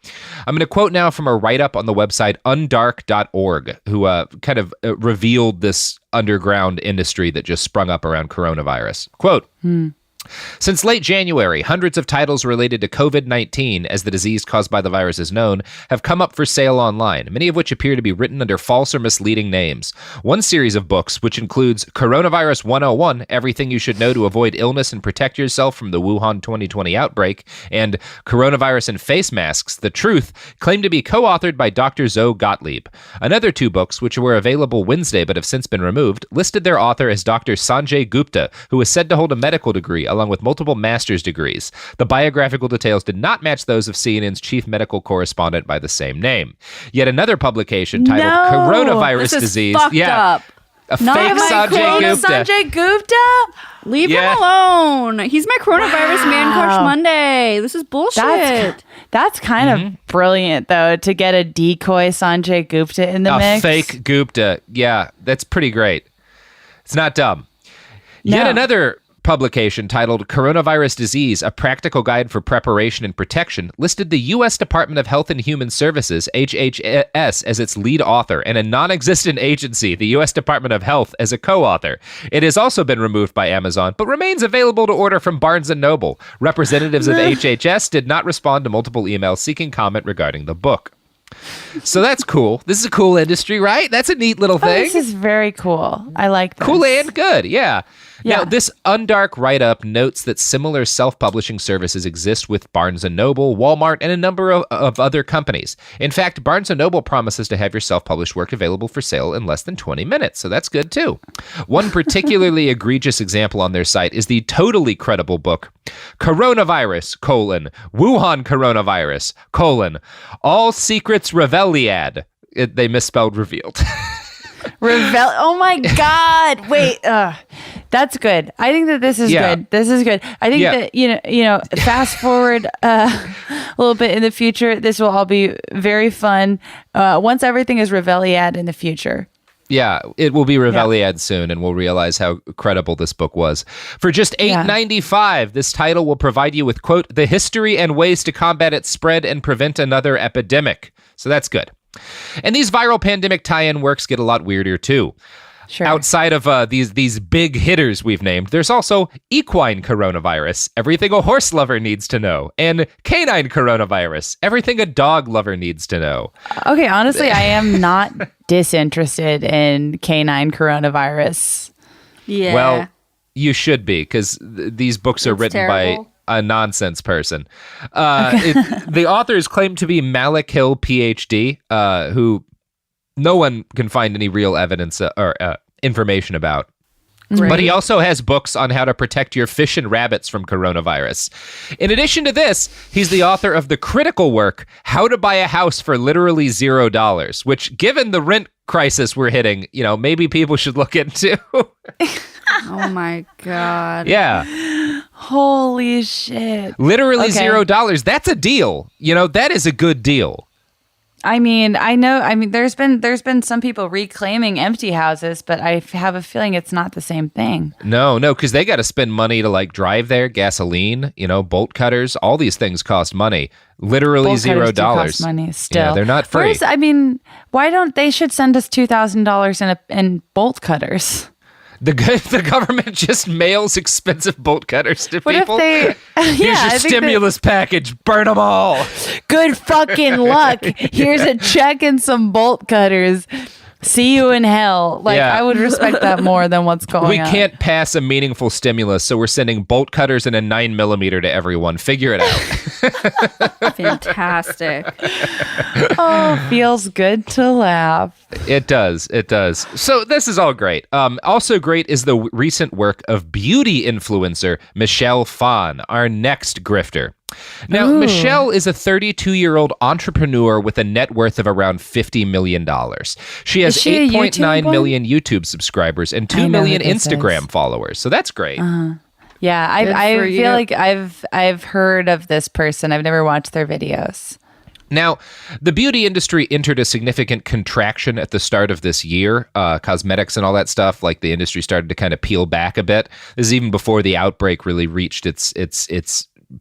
Speaker 1: I'm going to quote now from a write-up on the website undark.org, who kind of revealed this underground industry that just sprung up around coronavirus. Quote, Since late January, hundreds of titles related to COVID-19, as the disease caused by the virus is known, have come up for sale online, many of which appear to be written under false or misleading names. One series of books, which includes Coronavirus 101, Everything You Should Know to Avoid Illness and Protect Yourself from the Wuhan 2020 Outbreak, and Coronavirus and Face Masks, The Truth, claim to be co-authored by Dr. Zoe Gottlieb. Another two books, which were available Wednesday but have since been removed, listed their author as Dr. Sanjay Gupta, who is said to hold a medical degree along with multiple master's degrees. The biographical details did not match those of CNN's chief medical correspondent by the same name. Yet another publication titled Coronavirus Disease.
Speaker 2: Up.
Speaker 1: A fake Sanjay Gupta.
Speaker 3: Sanjay Gupta?
Speaker 2: Leave him alone. He's my coronavirus man crush Monday. This is bullshit.
Speaker 3: That's kind of brilliant, though, to get a decoy Sanjay Gupta in the mix.
Speaker 1: A fake Gupta. Yeah, that's pretty great. It's not dumb.
Speaker 3: No.
Speaker 1: Yet another publication titled Coronavirus Disease, A Practical Guide for Preparation and Protection, listed the U.S. Department of Health and Human Services, HHS, as its lead author, and a non-existent agency, the U.S. Department of Health, as a co-author. It has also been removed by Amazon, but remains available to order from Barnes & Noble. Representatives of HHS did not respond to multiple emails seeking comment regarding the book. So that's cool. This is a cool industry, right? That's a neat little thing.
Speaker 3: This is very cool. I like this.
Speaker 1: Cool and good, yeah.
Speaker 3: Yeah.
Speaker 1: Now, this Undark write-up notes that similar self-publishing services exist with Barnes & Noble, Walmart, and a number of other companies. In fact, Barnes & Noble promises to have your self-published work available for sale in less than 20 minutes, so that's good too. One particularly egregious example on their site is the totally credible book, Coronavirus, Wuhan Coronavirus, All Secrets Reveliad. They misspelled revealed.
Speaker 3: Oh my God. Wait, that's good. I think that this is good. This is good. I think that, you know, fast forward a little bit in the future, this will all be very fun. Once everything is Reveliad in the future.
Speaker 1: Yeah, it will be Reveliad soon, and we'll realize how credible this book was. For just $8.95, this title will provide you with, quote, the history and ways to combat its spread and prevent another epidemic. So that's good. And these viral pandemic tie-in works get a lot weirder, too.
Speaker 3: Sure.
Speaker 1: Outside of these big hitters we've named, there's also equine coronavirus, everything a horse lover needs to know, and canine coronavirus, everything a dog lover needs to know.
Speaker 3: Okay, honestly, I am not disinterested in canine coronavirus.
Speaker 2: Yeah.
Speaker 1: Well, you should be, because these books are written by a nonsense person. The authors claim to be Malik Hill, PhD, who no one can find any real evidence or information about.
Speaker 2: Right.
Speaker 1: But he also has books on how to protect your fish and rabbits from coronavirus. In addition to this, he's the author of the critical work, How to Buy a House for Literally $0, which, given the rent crisis we're hitting, you know, maybe people should look into.
Speaker 2: Oh my God.
Speaker 1: Yeah.
Speaker 3: Holy shit.
Speaker 1: Literally $0. That's a deal. You know, that is a good deal.
Speaker 3: I mean, there's been some people reclaiming empty houses, but I have a feeling it's not the same thing.
Speaker 1: No, because they got to spend money to like drive there, gasoline, you know, bolt cutters, all these things cost money. Literally
Speaker 3: Bolt cutters do
Speaker 1: $0.
Speaker 3: cost money still.
Speaker 1: Yeah, they're not free.
Speaker 3: Why don't they should send us $2,000 in bolt cutters?
Speaker 1: The government just mails expensive bolt cutters to people.
Speaker 3: What if they...
Speaker 1: Here's your stimulus package. Burn them all.
Speaker 3: Good fucking luck. Here's a check and some bolt cutters. See you in hell. I would respect that more than what's going on.
Speaker 1: We can't pass a meaningful stimulus, so we're sending bolt cutters and a 9mm to everyone. Figure it out.
Speaker 2: Fantastic.
Speaker 3: Oh, feels good to laugh.
Speaker 1: It does. So this is all great. Also great is the recent work of beauty influencer Michelle Phan, our next grifter. Now, Michelle is a 32-year-old entrepreneur with a net worth of around $50 million. She has 8.9 million YouTube subscribers and 2 million Instagram followers. So that's great.
Speaker 3: Yeah, I feel like I've heard of this person. I've never watched their videos.
Speaker 1: Now, the beauty industry entered a significant contraction at the start of this year. Cosmetics and all that stuff, like the industry started to kind of peel back a bit. This is even before the outbreak really reached its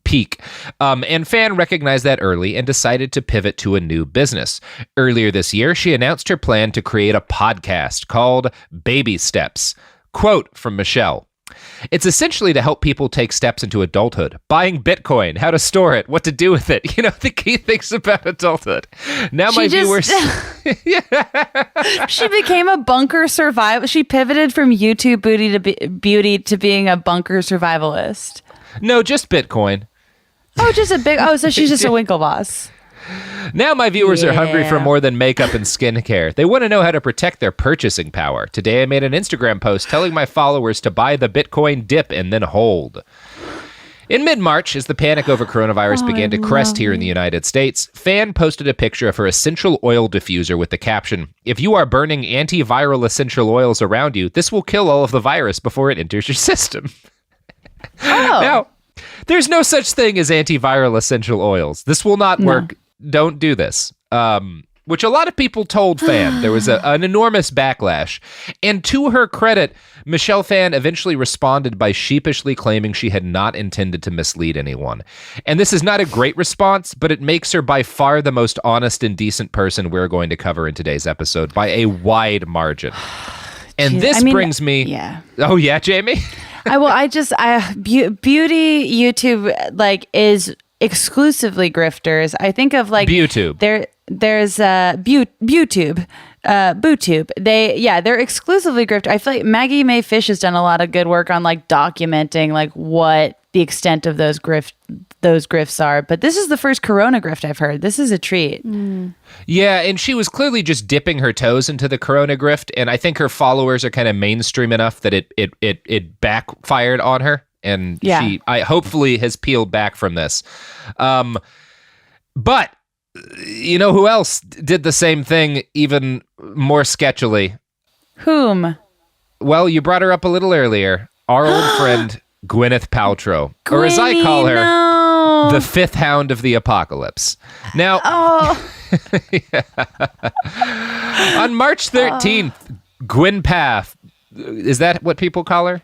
Speaker 1: peak. And Fan recognized that early and decided to pivot to a new business. Earlier this year, she announced her plan to create a podcast called Baby Steps. Quote from Michelle. It's essentially to help people take steps into adulthood. Buying Bitcoin, how to store it, what to do with it. You know, the key things about adulthood. Now my viewers...
Speaker 3: She became a bunker survival. She pivoted from YouTube beauty to being a bunker survivalist.
Speaker 1: No, just Bitcoin.
Speaker 3: Oh, just a big... Oh, so she's just a Winklevoss.
Speaker 1: Now my viewers are hungry for more than makeup and skincare. They want to know how to protect their purchasing power. Today I made an Instagram post telling my followers to buy the Bitcoin dip and then hold. In mid-March, as the panic over coronavirus began to crest here in the United States, Fan posted a picture of her essential oil diffuser with the caption, "If you are burning antiviral essential oils around you, this will kill all of the virus before it enters your system." Now, there's no such thing as antiviral essential oils. This will not work. Don't do this. Which a lot of people told Fan. There was an enormous backlash. And to her credit, Michelle Fan eventually responded by sheepishly claiming she had not intended to mislead anyone. And this is not a great response, but it makes her by far the most honest and decent person we're going to cover in today's episode by a wide margin. And brings me...
Speaker 3: Yeah.
Speaker 1: Oh, yeah, Jamie?
Speaker 3: Beauty YouTube, like, is... exclusively grifters. I think of like
Speaker 1: BooTube.
Speaker 3: There's BooTube, BooTube. They're exclusively grifters. I feel like Maggie Mae Fish has done a lot of good work on like documenting like what the extent of those grifts are. But this is the first Corona grift I've heard. This is a treat.
Speaker 1: Yeah, and she was clearly just dipping her toes into the Corona grift, and I think her followers are kind of mainstream enough that it backfired on her. And she hopefully has peeled back from this. But you know who else did the same thing even more sketchily?
Speaker 3: Whom?
Speaker 1: Well, you brought her up a little earlier. Our old friend Gwyneth Paltrow. Or as I call her, the fifth hound of the apocalypse. Now, on March 13th, Gwynpath, is that what people call her?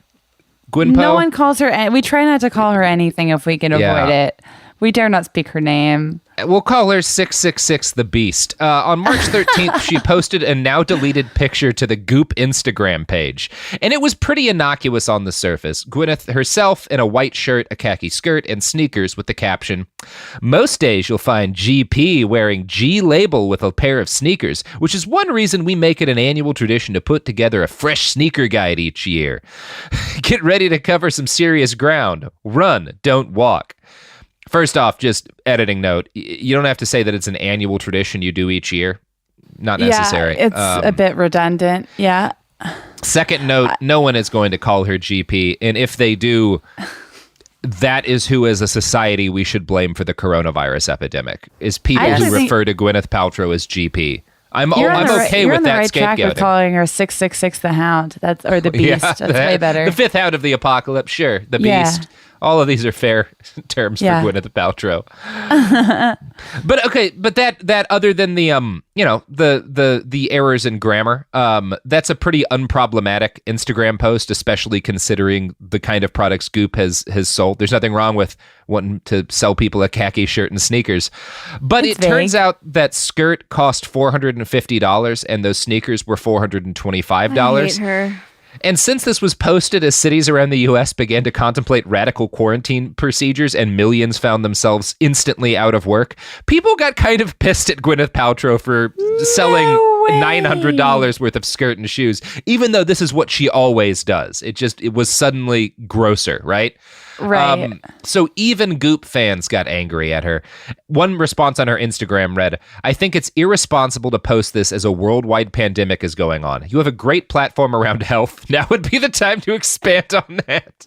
Speaker 1: Gwynpo?
Speaker 3: No one calls her. We try not to call her anything if we can avoid it. We dare not speak her name.
Speaker 1: We'll call her 666 the Beast. On March 13th, she posted a now deleted picture to the Goop Instagram page. And it was pretty innocuous on the surface. Gwyneth herself in a white shirt, a khaki skirt, and sneakers with the caption, "Most days you'll find GP wearing G label with a pair of sneakers, which is one reason we make it an annual tradition to put together a fresh sneaker guide each year. Get ready to cover some serious ground. Run, don't walk." First off, just editing note, you don't have to say that it's an annual tradition you do each year. Not necessary.
Speaker 3: Yeah, it's a bit redundant. Yeah.
Speaker 1: Second note, no one is going to call her GP. And if they do, that is who as a society we should blame for the coronavirus epidemic, is people who refer to Gwyneth Paltrow as GP. I'm okay with that scapegoating. You're on the right track with
Speaker 3: calling her 666 the Hound. Or the Beast. That's way better.
Speaker 1: The fifth hound of the apocalypse, sure. The Beast. Yeah. All of these are fair terms for Gwyneth Paltrow. But that other than the the errors in grammar, that's a pretty unproblematic Instagram post, especially considering the kind of products Goop has sold. There's nothing wrong with wanting to sell people a khaki shirt and sneakers. But it turns out that skirt cost $450 and those sneakers were $425.
Speaker 2: I hate her.
Speaker 1: And since this was posted as cities around the U.S. began to contemplate radical quarantine procedures and millions found themselves instantly out of work, people got kind of pissed at Gwyneth Paltrow for selling $900 worth of skirt and shoes, even though this is what she always does. It was suddenly grosser, right?
Speaker 3: Right.
Speaker 1: So even Goop fans got angry at her. One response on her Instagram read, "I think it's irresponsible to post this as a worldwide pandemic is going on. You have a great platform around health. Now would be the time to expand on that."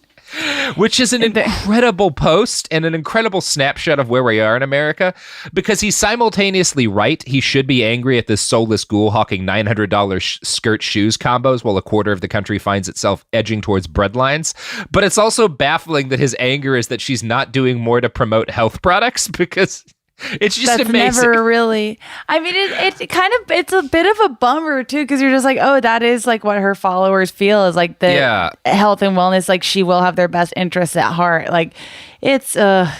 Speaker 1: Which is an incredible post and an incredible snapshot of where we are in America, because he's simultaneously right. He should be angry at this soulless ghoul hawking $900 skirt shoes combos while a quarter of the country finds itself edging towards breadlines. But it's also baffling that his anger is that she's not doing more to promote health products, because It's just
Speaker 3: That's
Speaker 1: amazing.
Speaker 3: never really. I mean, it's a bit of a bummer too, because you're just like, oh, that is like what her followers feel is like the health and wellness. Like she will have their best interests at heart. Like it's a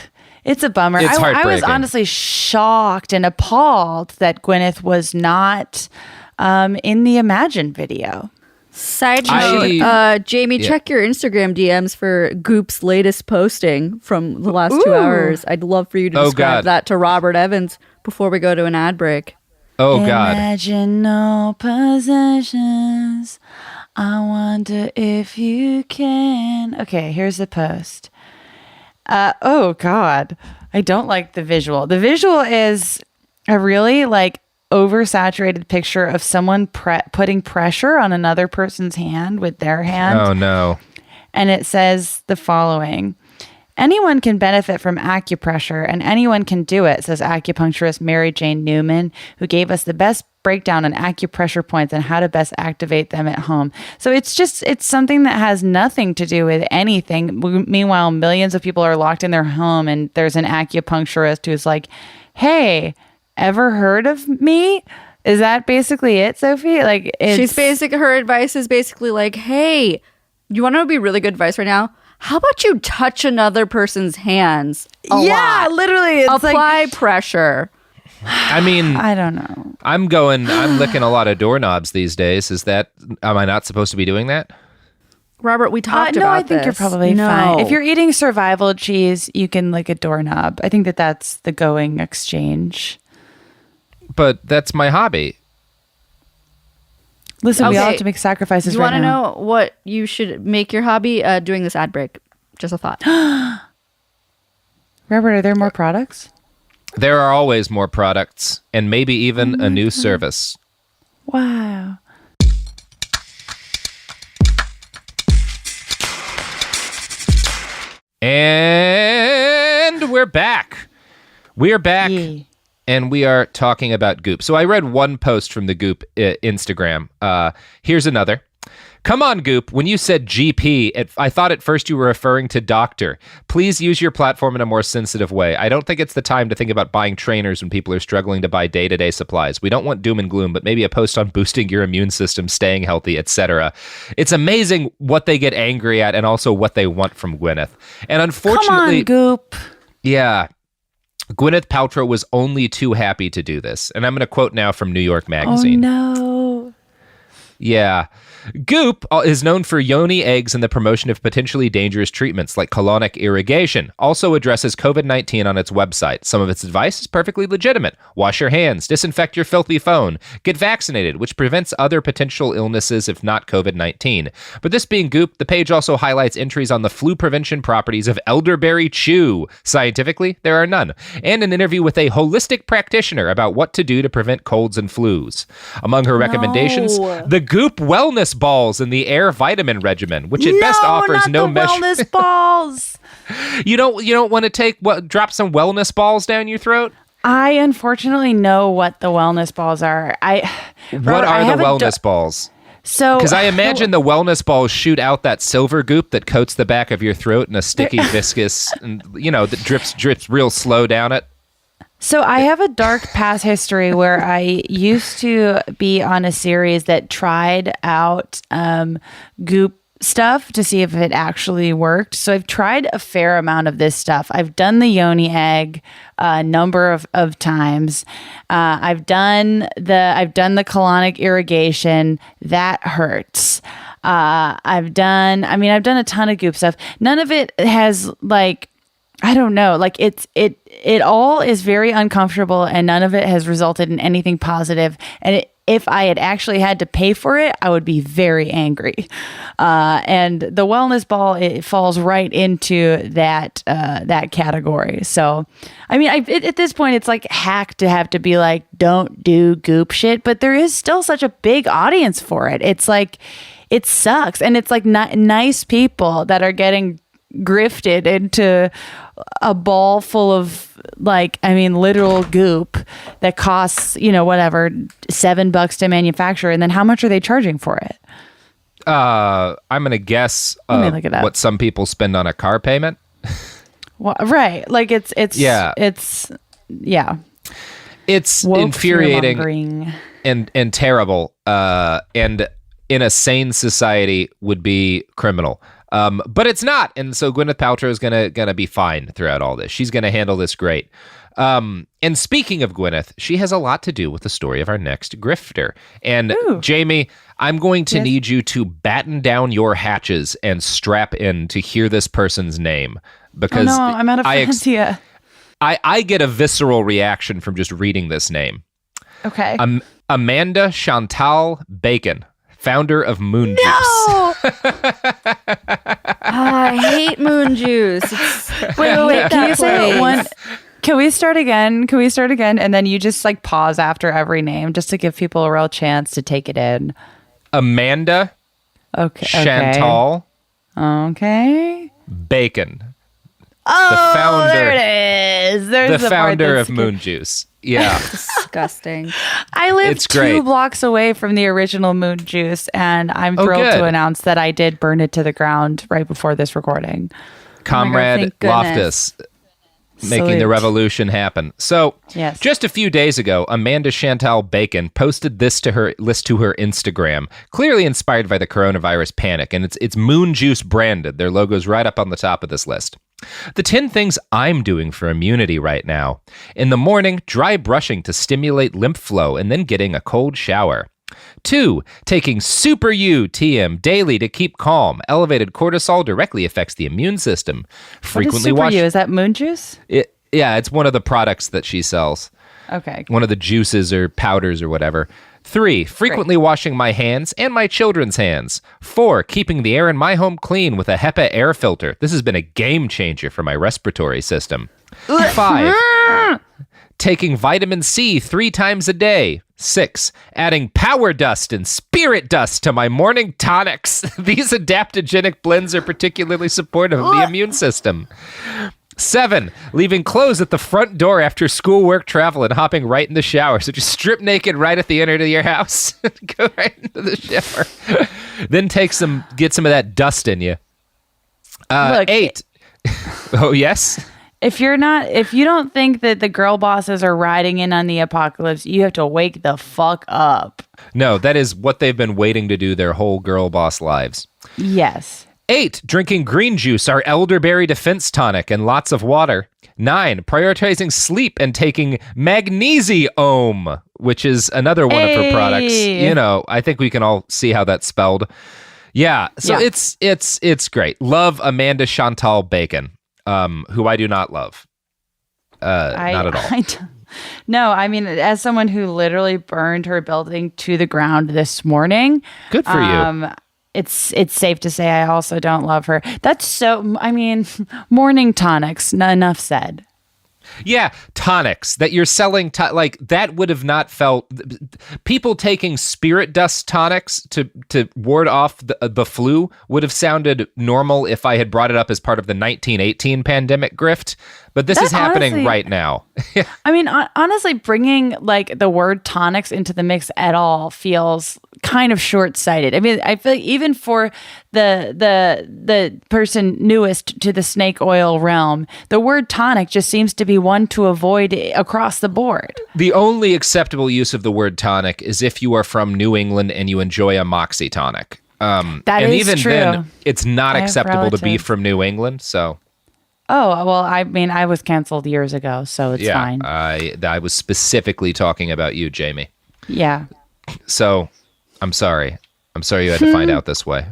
Speaker 3: bummer.
Speaker 1: It's
Speaker 3: I was
Speaker 1: heartbreaking.
Speaker 3: honestly shocked and appalled that Gwyneth was not in the Imagine video.
Speaker 2: Side note, Jamie, check your Instagram DMs for Goop's latest posting from the last 2 hours. I'd love for you to describe that to Robert Evans before we go to an ad break.
Speaker 1: Oh, God.
Speaker 3: Imagine no possessions. I wonder if you can. Okay, here's the post. Oh, God. I don't like the visual. The visual is a really like oversaturated picture of someone putting pressure on another person's hand with their hand.
Speaker 1: Oh, no.
Speaker 3: And it says the following. Anyone can benefit from acupressure and anyone can do it, says acupuncturist Mary Jane Newman, who gave us the best breakdown on acupressure points and how to best activate them at home. So it's something that has nothing to do with anything. Meanwhile, millions of people are locked in their home and there's an acupuncturist who's like, hey, ever heard of me? Is that basically it, Sophie? Like,
Speaker 2: her advice is basically like, hey, you want to be really good advice right now? How about you touch another person's hands a lot?
Speaker 3: Literally. It's
Speaker 2: apply pressure.
Speaker 1: I mean,
Speaker 3: I don't know.
Speaker 1: I'm licking a lot of doorknobs these days. Am I not supposed to be doing that?
Speaker 2: Robert, we talked about this.
Speaker 3: No, I think you're probably fine. If you're eating survival cheese, you can lick a doorknob. I think that's the going exchange.
Speaker 1: But that's my hobby.
Speaker 3: Listen, we all have to make sacrifices right now.
Speaker 2: You want to know what you should make your hobby? Doing this ad break. Just a thought.
Speaker 3: Robert, are there more products?
Speaker 1: There are always more products and maybe even a new service.
Speaker 3: Wow.
Speaker 1: And we're back. We are back.
Speaker 3: Yeah.
Speaker 1: And we are talking about Goop. So I read one post from the Goop Instagram. Here's another. Come on, Goop. When you said GP, I thought at first you were referring to doctor. Please use your platform in a more sensitive way. I don't think it's the time to think about buying trainers when people are struggling to buy day-to-day supplies. We don't want doom and gloom, but maybe a post on boosting your immune system, staying healthy, etc. It's amazing what they get angry at and also what they want from Gwyneth. And unfortunately...
Speaker 3: Come on, Goop.
Speaker 1: Yeah. Gwyneth Paltrow was only too happy to do this. And I'm going to quote now from New York Magazine.
Speaker 3: Oh, no.
Speaker 1: Yeah. Goop is known for yoni eggs and the promotion of potentially dangerous treatments like colonic irrigation. Also addresses COVID-19 on its website. Some of its advice is perfectly legitimate. Wash your hands, disinfect your filthy phone, get vaccinated, which prevents other potential illnesses if not COVID-19. But this being Goop, the page also highlights entries on the flu prevention properties of elderberry chew. Scientifically, there are none. And an interview with a holistic practitioner about what to do to prevent colds and flus. Among her recommendations, the Goop Wellness Balls in the Air Vitamin Regimen, which at best offers no measure.
Speaker 3: Wellness balls.
Speaker 1: You don't want to drop some wellness balls down your throat?
Speaker 3: I unfortunately know what the wellness balls are.
Speaker 1: What are the wellness balls?
Speaker 3: So,
Speaker 1: because I imagine the wellness balls shoot out that silver goop that coats the back of your throat in a sticky, viscous, and that drips real slow down it.
Speaker 3: So I have a dark past history where I used to be on a series that tried out Goop stuff to see if it actually worked. So I've tried a fair amount of this stuff. I've done the yoni egg a number of times. I've done the colonic irrigation. That hurts. I've done a ton of Goop stuff. None of it has I don't know. It all is very uncomfortable and none of it has resulted in anything positive. And if I had actually had to pay for it, I would be very angry. And the wellness ball, it falls right into that category. So, at this point, it's like hack to have to be like, don't do Goop shit. But there is still such a big audience for it. It's like, it sucks. And it's like nice people that are getting grifted into a ball full of literal goop that costs $7 to manufacture, and then how much are they charging for it?
Speaker 1: I'm gonna guess what some people spend on a car payment.
Speaker 3: Well, right, it's yeah.
Speaker 1: It's
Speaker 3: Woke
Speaker 1: infuriating
Speaker 3: fear-mongering.
Speaker 1: and terrible, and in a sane society would be criminal. But it's not, and so Gwyneth Paltrow is gonna be fine throughout all this. She's gonna handle this great. And speaking of Gwyneth, she has a lot to do with the story of our next grifter. And Jamie, I'm going to need you to batten down your hatches and strap in to hear this person's name, because
Speaker 3: I'm out of idea.
Speaker 1: I get a visceral reaction from just reading this name.
Speaker 3: Okay.
Speaker 1: Amanda Chantal Bacon, founder of Moon Juice.
Speaker 2: I hate moon juice.
Speaker 3: Wait. Can you say it one? Can we start again? And then you just like pause after every name just to give people a real chance to take it in.
Speaker 1: Amanda.
Speaker 3: Okay.
Speaker 1: Chantal.
Speaker 3: Okay.
Speaker 1: Bacon.
Speaker 3: Oh,
Speaker 1: the founder,
Speaker 3: there it is. There's
Speaker 1: the founder of Moon Juice. Yeah.
Speaker 2: Disgusting.
Speaker 3: I live
Speaker 1: It's great.
Speaker 3: 2 blocks away from the original Moon Juice, and I'm thrilled
Speaker 1: good.
Speaker 3: to announce that I did burn it to the ground right before this recording.
Speaker 1: Comrade
Speaker 2: thank goodness.
Speaker 1: Loftus making the
Speaker 3: Salute.
Speaker 1: revolution happen. So,
Speaker 3: Yes.
Speaker 1: just a few days ago, Amanda Chantal Bacon posted this to her Instagram, clearly inspired by the coronavirus panic, and it's Moon Juice branded. Their logo's right up on the top of this list. The 10 things I'm doing for immunity right now. In the morning, dry brushing to stimulate lymph flow and then getting a cold shower. 2, taking Super U TM daily to keep calm. Elevated cortisol directly affects the immune system. Frequently
Speaker 3: What is Super U? Is that Moon Juice?
Speaker 1: Yeah, it's one of the products that she sells.
Speaker 3: Okay.
Speaker 1: One of the juices or powders or whatever. 3, frequently washing my hands and my children's hands. 4, keeping the air in my home clean with a HEPA air filter. This has been a game changer for my respiratory system. 5, taking vitamin C 3 times a day. 6, adding power dust and spirit dust to my morning tonics. These adaptogenic blends are particularly supportive of the immune system. 7, leaving clothes at the front door after school, work, travel, and hopping right in the shower. So just strip naked right at the end of your house. Go right into the shower. Then get some of that dust in you.
Speaker 3: Look,
Speaker 1: 8. Oh, yes?
Speaker 3: If you don't think that the girl bosses are riding in on the apocalypse, you have to wake the fuck up.
Speaker 1: No, that is what they've been waiting to do their whole girl boss lives.
Speaker 3: Yes.
Speaker 1: 8, drinking green juice, our elderberry defense tonic, and lots of water. 9, prioritizing sleep and taking magnesium, which is another one of her products. You know, I think we can all see how that's spelled. Yeah, so it's great. Love Amanda Chantal Bacon, who I do not love. Not at all.
Speaker 3: No, I mean, as someone who literally burned her building to the ground this morning.
Speaker 1: Good for you.
Speaker 3: It's safe to say I also don't love her. That's so, I mean, morning tonics, enough said.
Speaker 1: Yeah, tonics that you're selling, like that would have not felt. People taking spirit dust tonics to ward off the flu would have sounded normal if I had brought it up as part of the 1918 pandemic grift. But this is happening
Speaker 3: honestly,
Speaker 1: right now.
Speaker 3: I mean, honestly, bringing like the word tonics into the mix at all feels kind of short-sighted. I mean, I feel like even for the person newest to the snake oil realm, the word tonic just seems to be one to avoid across the board.
Speaker 1: The only acceptable use of the word tonic is if you are from New England and you enjoy a Moxie tonic.
Speaker 3: That
Speaker 1: and
Speaker 3: is
Speaker 1: even
Speaker 3: true.
Speaker 1: then, it's not acceptable to be
Speaker 3: relatives.
Speaker 1: from New England. So.
Speaker 3: Oh, well, I mean, I was canceled years ago, so it's fine.
Speaker 1: I was specifically talking about you, Jamie.
Speaker 3: Yeah.
Speaker 1: So, I'm sorry. I'm sorry you had to find out this way.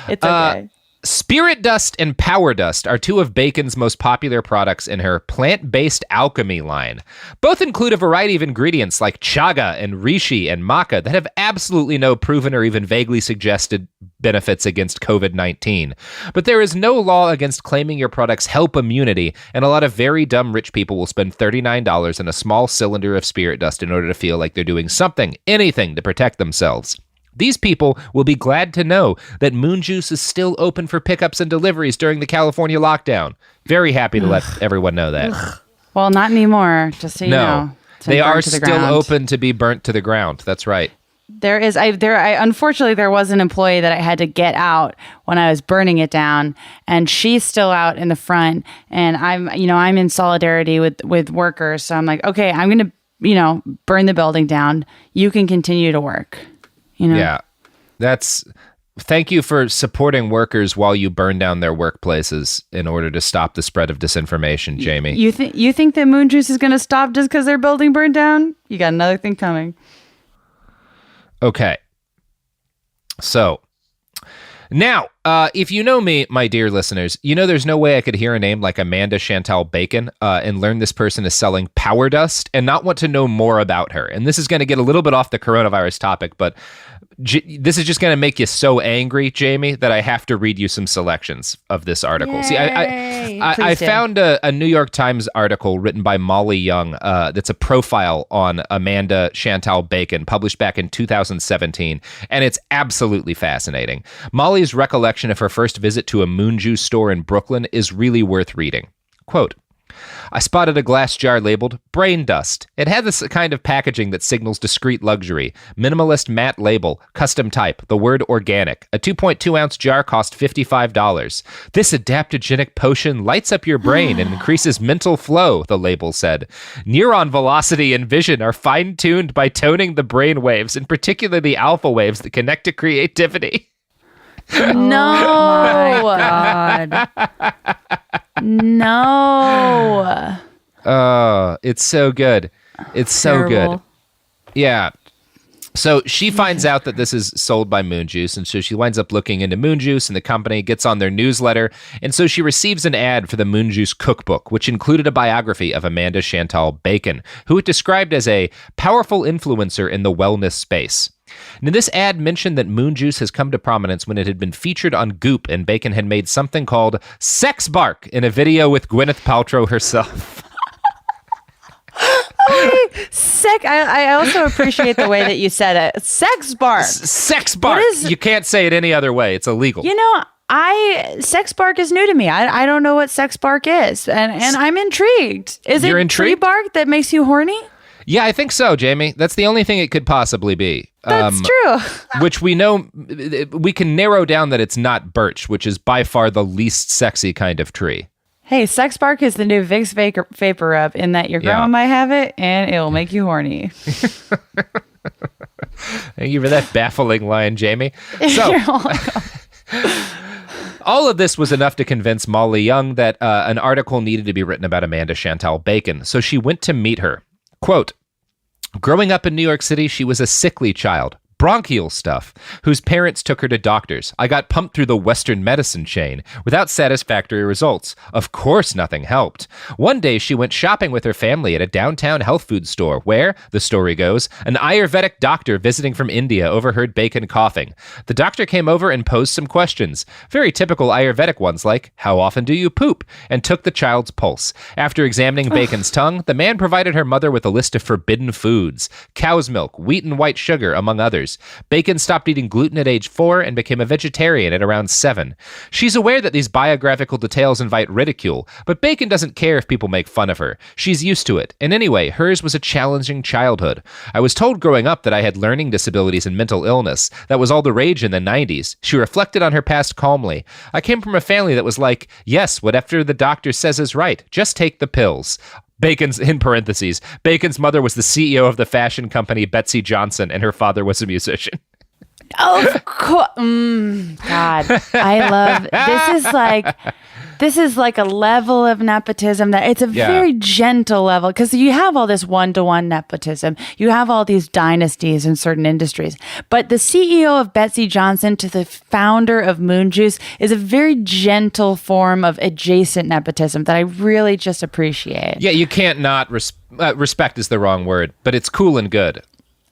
Speaker 3: It's okay.
Speaker 1: Spirit Dust and Power Dust are 2 of Bacon's most popular products in her plant-based alchemy line. Both include a variety of ingredients like chaga and reishi and maca that have absolutely no proven or even vaguely suggested benefits against COVID-19. But there is no law against claiming your products help immunity, and a lot of very dumb rich people will spend $39 on a small cylinder of spirit dust in order to feel like they're doing something, anything to protect themselves. These people will be glad to know that Moon Juice is still open for pickups and deliveries during the California lockdown. Very happy to let everyone know that.
Speaker 3: Well, not anymore, just so you know.
Speaker 1: They are
Speaker 3: to the
Speaker 1: still
Speaker 3: ground.
Speaker 1: open to be burnt to the ground. That's right.
Speaker 3: There is. Unfortunately, there was an employee that I had to get out when I was burning it down, and she's still out in the front. And I'm in solidarity with workers. So I'm like, okay, I'm going to, burn the building down. You can continue to work.
Speaker 1: Yeah, thank you for supporting workers while you burn down their workplaces in order to stop the spread of disinformation, Jamie.
Speaker 3: You think that moon juice is going to stop just because their building burned down? You got another thing coming.
Speaker 1: Okay. So now, if you know me, my dear listeners, there's no way I could hear a name like Amanda Chantal Bacon and learn this person is selling power dust and not want to know more about her. And this is going to get a little bit off the coronavirus topic, but this is just going to make you so angry, Jamie, that I have to read you some selections of this article.
Speaker 2: Yay.
Speaker 1: See, I found a New York Times article written by Molly Young that's a profile on Amanda Chantal Bacon, published back in 2017, and it's absolutely fascinating. Molly's recollection of her first visit to a moon juice store in Brooklyn is really worth reading. Quote, I spotted a glass jar labeled brain dust. It had this kind of packaging that signals discreet luxury. Minimalist matte label, custom type, the word organic. A 2.2-ounce jar cost $55. This adaptogenic potion lights up your brain and increases mental flow, the label said. Neuron velocity and vision are fine-tuned by toning the brain waves, in particular the alpha waves that connect to creativity.
Speaker 3: No.
Speaker 2: Oh my God.
Speaker 3: No.
Speaker 1: Oh, it's so good. It's so
Speaker 2: Terrible.
Speaker 1: good. Yeah. So she finds out that this is sold by Moon Juice, and so she winds up looking into Moon Juice, and the company gets on their newsletter, and so she receives an ad for the Moon Juice cookbook, which included a biography of Amanda Chantal Bacon, who it described as a powerful influencer in the wellness space. Now, this ad mentioned that Moon Juice has come to prominence when it had been featured on Goop, and Bacon had made something called Sex Bark in a video with Gwyneth Paltrow herself.
Speaker 3: I also appreciate the way that you said it. Sex bark.
Speaker 1: Sex Bark. You can't say it any other way. It's illegal.
Speaker 3: Sex bark is new to me. I don't know what sex bark is, and I'm intrigued. Is
Speaker 1: You're
Speaker 3: it
Speaker 1: intrigued?
Speaker 3: tree bark that makes you horny?
Speaker 1: Yeah, I think so, Jamie. That's the only thing it could possibly be.
Speaker 3: That's true.
Speaker 1: Which we know, we can narrow down that it's not birch, which is by far the least sexy kind of tree.
Speaker 3: Hey, sex bark is the new Vicks vapor rub in that your grandma might have it, and it'll make you horny.
Speaker 1: Thank you for that baffling line, Jamie. So,
Speaker 3: You're welcome.
Speaker 1: all of this was enough to convince Molly Young that an article needed to be written about Amanda Chantal Bacon, so she went to meet her. Quote, growing up in New York City, she was a sickly child, bronchial stuff, whose parents took her to doctors. I got pumped through the Western medicine chain without satisfactory results. Of course, nothing helped. One day, she went shopping with her family at a downtown health food store where, the story goes, an Ayurvedic doctor visiting from India overheard Bacon coughing. The doctor came over and posed some questions, very typical Ayurvedic ones like, how often do you poop? And took the child's pulse. After examining Bacon's tongue, the man provided her mother with a list of forbidden foods, cow's milk, wheat and white sugar, among others. Bacon stopped eating gluten at age 4 and became a vegetarian at around 7. She's aware that these biographical details invite ridicule, but Bacon doesn't care if people make fun of her. She's used to it. And anyway, hers was a challenging childhood. I was told growing up that I had learning disabilities and mental illness. That was all the rage in the 90s. She reflected on her past calmly. I came from a family that was like, yes, whatever the doctor says is right. Just take the pills. Bacon's, in parentheses, Bacon's mother was the CEO of the fashion company Betsy Johnson, and her father was a musician.
Speaker 3: Of course. God, I love this is like a level of nepotism that it's a very gentle level, because you have all this one-to-one nepotism. You have all these dynasties in certain industries. But the CEO of Betsy Johnson to the founder of Moon Juice is a very gentle form of adjacent nepotism that I really just appreciate.
Speaker 1: Yeah, you can't not respect is the wrong word, but it's cool and good.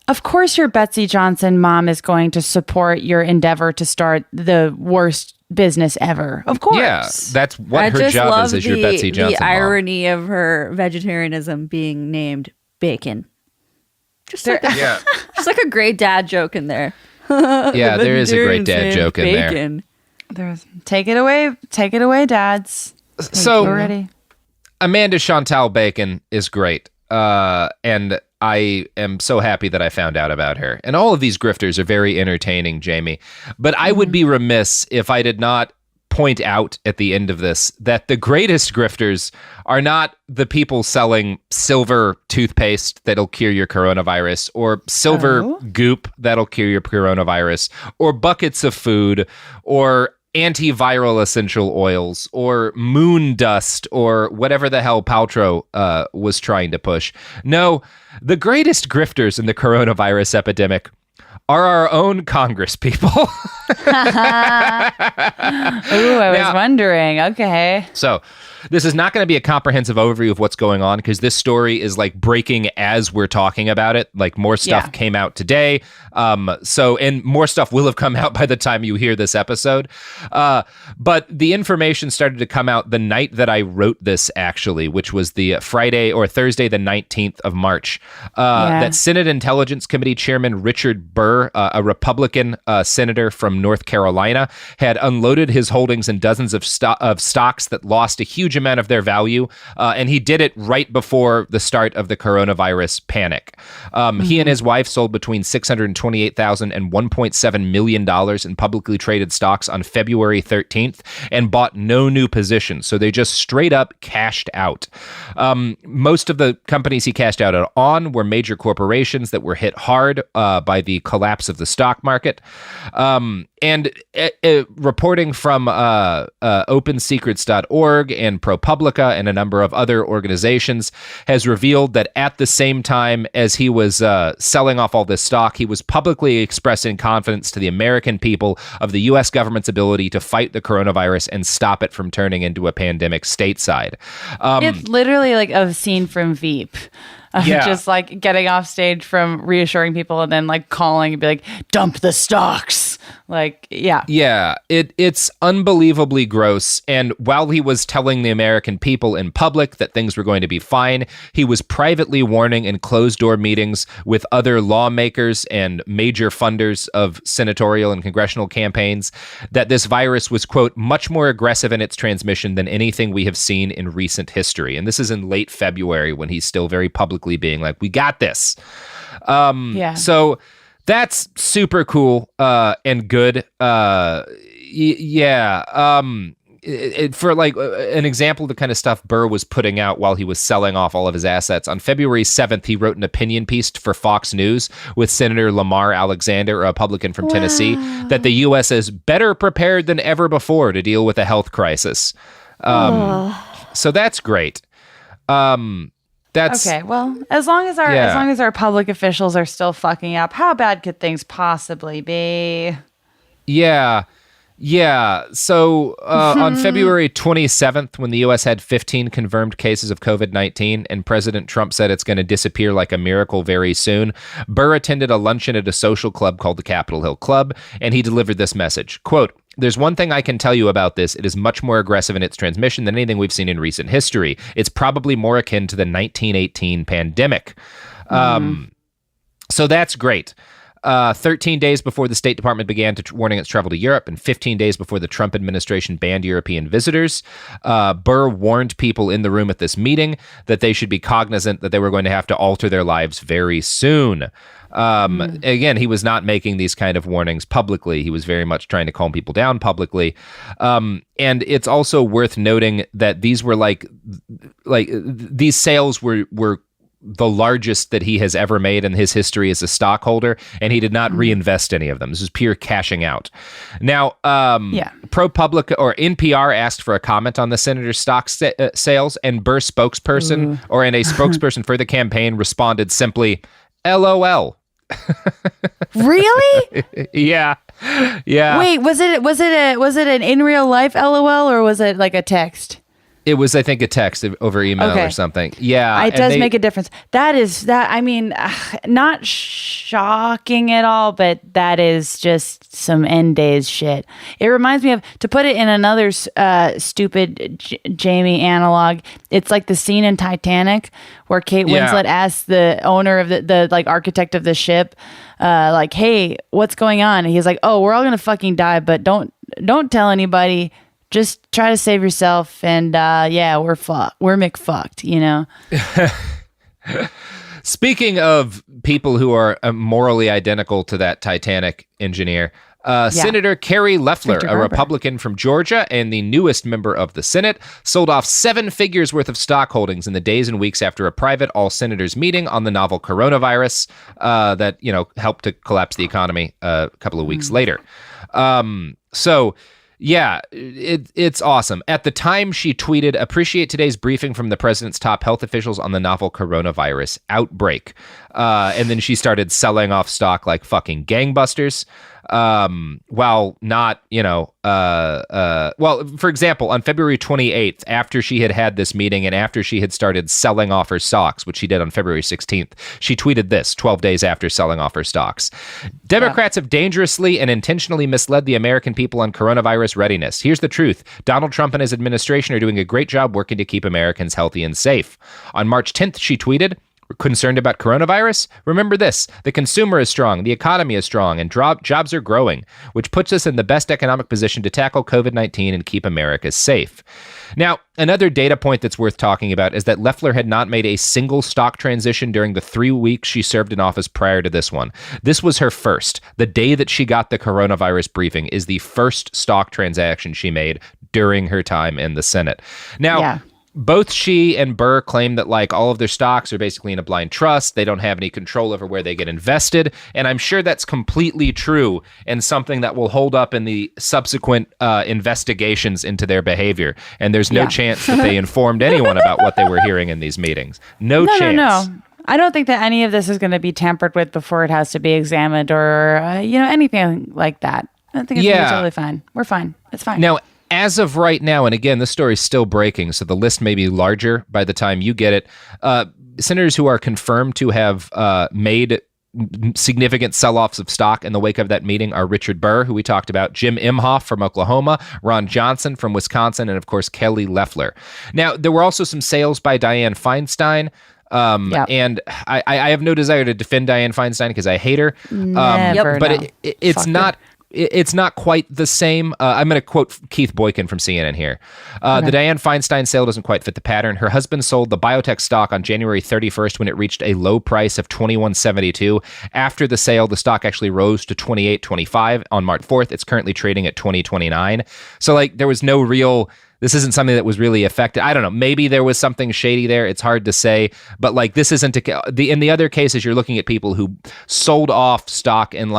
Speaker 3: Of course, your Betsy Johnson mom is going to support your endeavor to start the worst business ever. Of course.
Speaker 1: Yeah, that's what her job is as your Betsy Johnson
Speaker 2: the
Speaker 1: mom.
Speaker 2: irony of her vegetarianism being named Bacon. Just like a great dad joke in there.
Speaker 1: Yeah, there is a great dad joke in
Speaker 2: Bacon.
Speaker 3: Take it away, dads.
Speaker 1: So
Speaker 3: already.
Speaker 1: Amanda Chantal Bacon is great. and I am so happy that I found out about her. And all of these grifters are very entertaining, Jamie. But I would be remiss if I did not point out at the end of this that the greatest grifters are not the people selling silver toothpaste that'll cure your coronavirus, or silver goop that'll cure your coronavirus, or buckets of food, or antiviral essential oils, or moon dust, or whatever the hell Paltrow was trying to push. No, the greatest grifters in the coronavirus epidemic are our own Congress people.
Speaker 3: Ooh, I was wondering. Okay.
Speaker 1: So this is not going to be a comprehensive overview of what's going on, because this story is like breaking as we're talking about it. Like more stuff came out today. And more stuff will have come out by the time you hear this episode. But the information started to come out the night that I wrote this, actually, which was the Friday or Thursday, the 19th of March. That Senate Intelligence Committee Chairman Richard Burr, a Republican senator from North Carolina, had unloaded his holdings in dozens of stocks that lost a huge amount of their value, and he did it right before the start of the coronavirus panic. He and his wife sold between $628,000 and $1.7 million in publicly traded stocks on February 13th and bought no new positions, so they just straight up cashed out. Most of the companies he cashed out on were major corporations that were hit hard by the collapse of the stock market. And reporting from OpenSecrets.org and ProPublica and a number of other organizations has revealed that at the same time as he was selling off all this stock, he was publicly expressing confidence to the American people of the U.S. government's ability to fight the coronavirus and stop it from turning into a pandemic stateside.
Speaker 3: It's literally like a scene from Veep. Just like getting off stage from reassuring people and then like calling and be like, dump the stocks. Like, it's unbelievably gross. And while he was telling the American people in public that things were going to be fine, he was privately warning in closed-door meetings with other lawmakers and major funders of senatorial and congressional campaigns that this virus was, quote, much more aggressive in its transmission than anything we have seen in recent history. And this is in late February when he's still very publicly being like, we got this. So that's super cool and good. For like an example of the kind of stuff Burr was putting out while he was selling off all of his assets, on February 7th, he wrote an opinion piece for Fox News with Senator Lamar Alexander, a Republican from Tennessee, that the U.S. is better prepared than ever before to deal with a health crisis. So that's great. That's okay. Well, as long as our public officials are still fucking up, how bad could things possibly be?
Speaker 1: Yeah. So on February 27th, when the U.S. had 15 confirmed cases of COVID-19 and President Trump said it's going to disappear like a miracle very soon, Burr attended a luncheon at a social club called the Capitol Hill Club, and he delivered this message, quote, "There's one thing I can tell you about this. It is much more aggressive in its transmission than anything we've seen in recent history. It's probably more akin to the 1918 pandemic." So that's great. 13 days before the State Department began warning its travel to Europe, and 15 days before the Trump administration banned European visitors, Burr warned people in the room at this meeting that they should be cognizant that they were going to have to alter their lives very soon. Again, he was not making these kind of warnings publicly. He was very much trying to calm people down publicly. And it's also worth noting that these were like these sales were the largest that he has ever made in his history as a stockholder, and he did not reinvest any of them. This was pure cashing out. Now, ProPublica or NPR asked for a comment on the senator's stock sales, and Burr's spokesperson and a spokesperson for the campaign responded simply, "LOL."
Speaker 3: Really?
Speaker 1: Yeah.
Speaker 3: Wait, was it an in real life LOL or was it like a text?
Speaker 1: It was, I think, a text over email or something. Yeah.
Speaker 3: It does make a difference. I mean, not shocking at all, but that is just some end days shit. It reminds me of, to put it in another stupid Jamie analog, it's like the scene in Titanic where Kate Winslet asks the owner of the like architect of the ship, like, "Hey, what's going on?" And he's like, "Oh, we're all going to fucking die, but don't tell anybody. Just try to save yourself." And we're McFucked, you know?
Speaker 1: Speaking of people who are morally identical to that Titanic engineer, Senator Carrie Loeffler, a Republican from Georgia and the newest member of the Senate, sold off 7 figures worth of stock holdings in the days and weeks after a private all-senators meeting on the novel coronavirus that, helped to collapse the economy a couple of weeks later. Yeah, it's awesome. At the time, she tweeted, "Appreciate today's briefing from the president's top health officials on the novel coronavirus outbreak." And then she started selling off stock like fucking gangbusters. While not, for example, on February 28th, after she had this meeting and after she had started selling off her stocks, which she did on February 16th, she tweeted this 12 days after selling off her stocks. Democrats have dangerously and intentionally misled the American people on coronavirus readiness. Here's the truth. Donald Trump and his administration are doing a great job working to keep Americans healthy and safe. On March 10th, she tweeted, "Concerned about coronavirus? Remember this, the consumer is strong, the economy is strong, and jobs are growing, which puts us in the best economic position to tackle COVID-19 and keep America safe." Now, another data point that's worth talking about is that Loeffler had not made a single stock transition during the 3 weeks she served in office prior to this one. This was her first. The day that she got the coronavirus briefing is the first stock transaction she made during her time in the Senate. Now, both she and Burr claim that all of their stocks are basically in a blind trust. They don't have any control over where they get invested. And I'm sure that's completely true and something that will hold up in the subsequent investigations into their behavior. And there's no chance that they informed anyone about what they were hearing in these meetings. No chance.
Speaker 3: No. I don't think that any of this is going to be tampered with before it has to be examined or, anything like that. I think it's going to be totally fine. We're fine. It's fine.
Speaker 1: Now, as of right now, and again, this story is still breaking, so the list may be larger by the time you get it, senators who are confirmed to have made significant sell-offs of stock in the wake of that meeting are Richard Burr, who we talked about, Jim Imhoff from Oklahoma, Ron Johnson from Wisconsin, and of course, Kelly Loeffler. Now, there were also some sales by Dianne Feinstein. And I have no desire to defend Dianne Feinstein because I hate her. But it's not quite the same. I'm going to quote Keith Boykin from CNN here. The Dianne Feinstein sale doesn't quite fit the pattern. Her husband sold the biotech stock on January 31st when it reached a low price of $21.72. After the sale, the stock actually rose to $28.25 on March 4th. It's currently trading at $20.29. So there was no real... This isn't something that was really affected. I don't know. Maybe there was something shady there. It's hard to say. But this isn't... in the other cases, you're looking at people who sold off stock in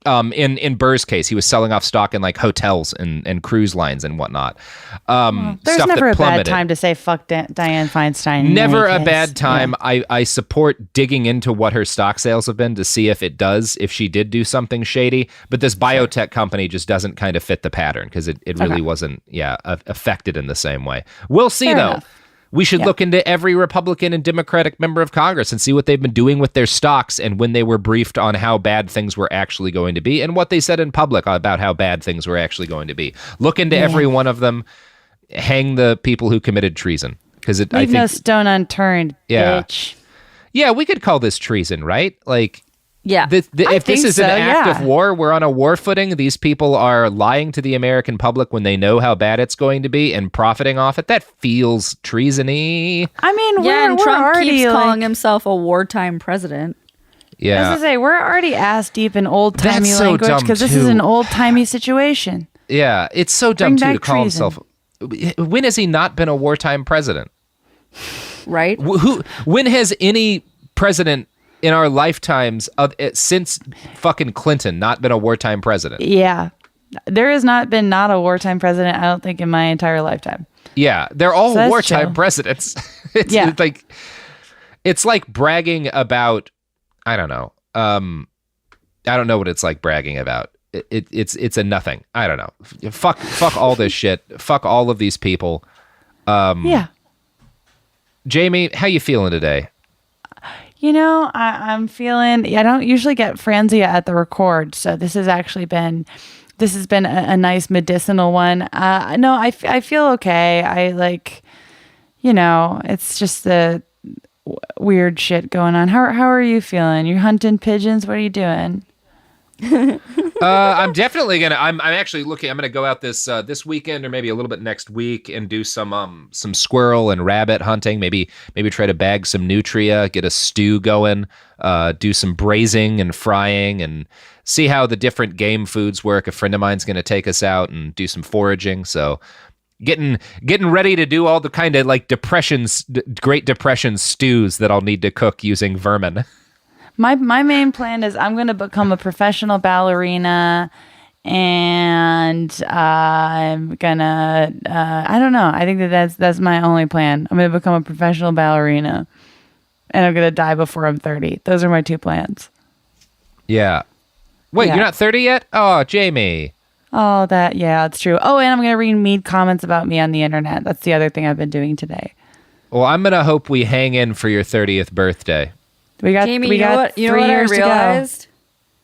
Speaker 1: in Burr's case, he was selling off stock in hotels and cruise lines and whatnot.
Speaker 3: There's never a bad time to say fuck Dianne Feinstein.
Speaker 1: Never a bad time. Yeah. I support digging into what her stock sales have been to see if if she did do something shady. But this biotech company just doesn't kind of fit the pattern because it really wasn't affected in the same way. We'll see though. Enough. We should look into every Republican and Democratic member of Congress and see what they've been doing with their stocks and when they were briefed on how bad things were actually going to be and what they said in public about how bad things were actually going to be. Look into every one of them. Hang the people who committed treason. Because I think
Speaker 3: no stone unturned, bitch.
Speaker 1: Yeah, we could call this treason, right? If this is an act of war, we're on a war footing. These people are lying to the American public when they know how bad it's going to be and profiting off it. That feels treasony.
Speaker 3: I mean,
Speaker 2: and Trump keeps calling himself a wartime president.
Speaker 3: Yeah. As I say, we're already ass deep in old-timey language because this is an old-timey situation.
Speaker 1: Yeah, it's so dumb, too, to call himself... When has he not been a wartime president?
Speaker 2: Right?
Speaker 1: When has any president... in our lifetimes since fucking Clinton not been a wartime president?
Speaker 3: Yeah. There has not been not a wartime president, I don't think, in my entire lifetime.
Speaker 1: Yeah. They're all wartime presidents. It's like bragging about, I don't know. I don't know what it's like bragging about. It's a nothing. I don't know. Fuck all this shit. Fuck all of these people. Jamie, how you feeling today?
Speaker 3: I'm feeling, I don't usually get franzia at the record, so this has been a nice medicinal one. No, I feel okay. It's just the weird shit going on. How are you feeling? You hunting pigeons? What are you doing?
Speaker 1: I'm definitely gonna. I'm actually looking. I'm gonna go out this weekend or maybe a little bit next week and do some squirrel and rabbit hunting. Maybe try to bag some nutria, get a stew going, do some braising and frying, and see how the different game foods work. A friend of mine's gonna take us out and do some foraging. So getting ready to do all the kind of like Great Depression stews that I'll need to cook using vermin.
Speaker 3: My main plan is I'm going to become a professional ballerina, and I'm gonna I don't know. I think that's my only plan. I'm going to become a professional ballerina, and I'm going to die before I'm 30. Those are my two plans.
Speaker 1: Yeah. Wait,
Speaker 3: Yeah.
Speaker 1: You're not 30 yet? Oh, Jamie.
Speaker 3: Oh, that's true. Oh, and I'm going to read mean comments about me on the internet. That's the other thing I've been doing today.
Speaker 1: Well, I'm gonna hope we hang in for your 30th birthday.
Speaker 3: Jamie,
Speaker 2: you know what
Speaker 3: 3
Speaker 2: I
Speaker 3: years to go.
Speaker 2: realized?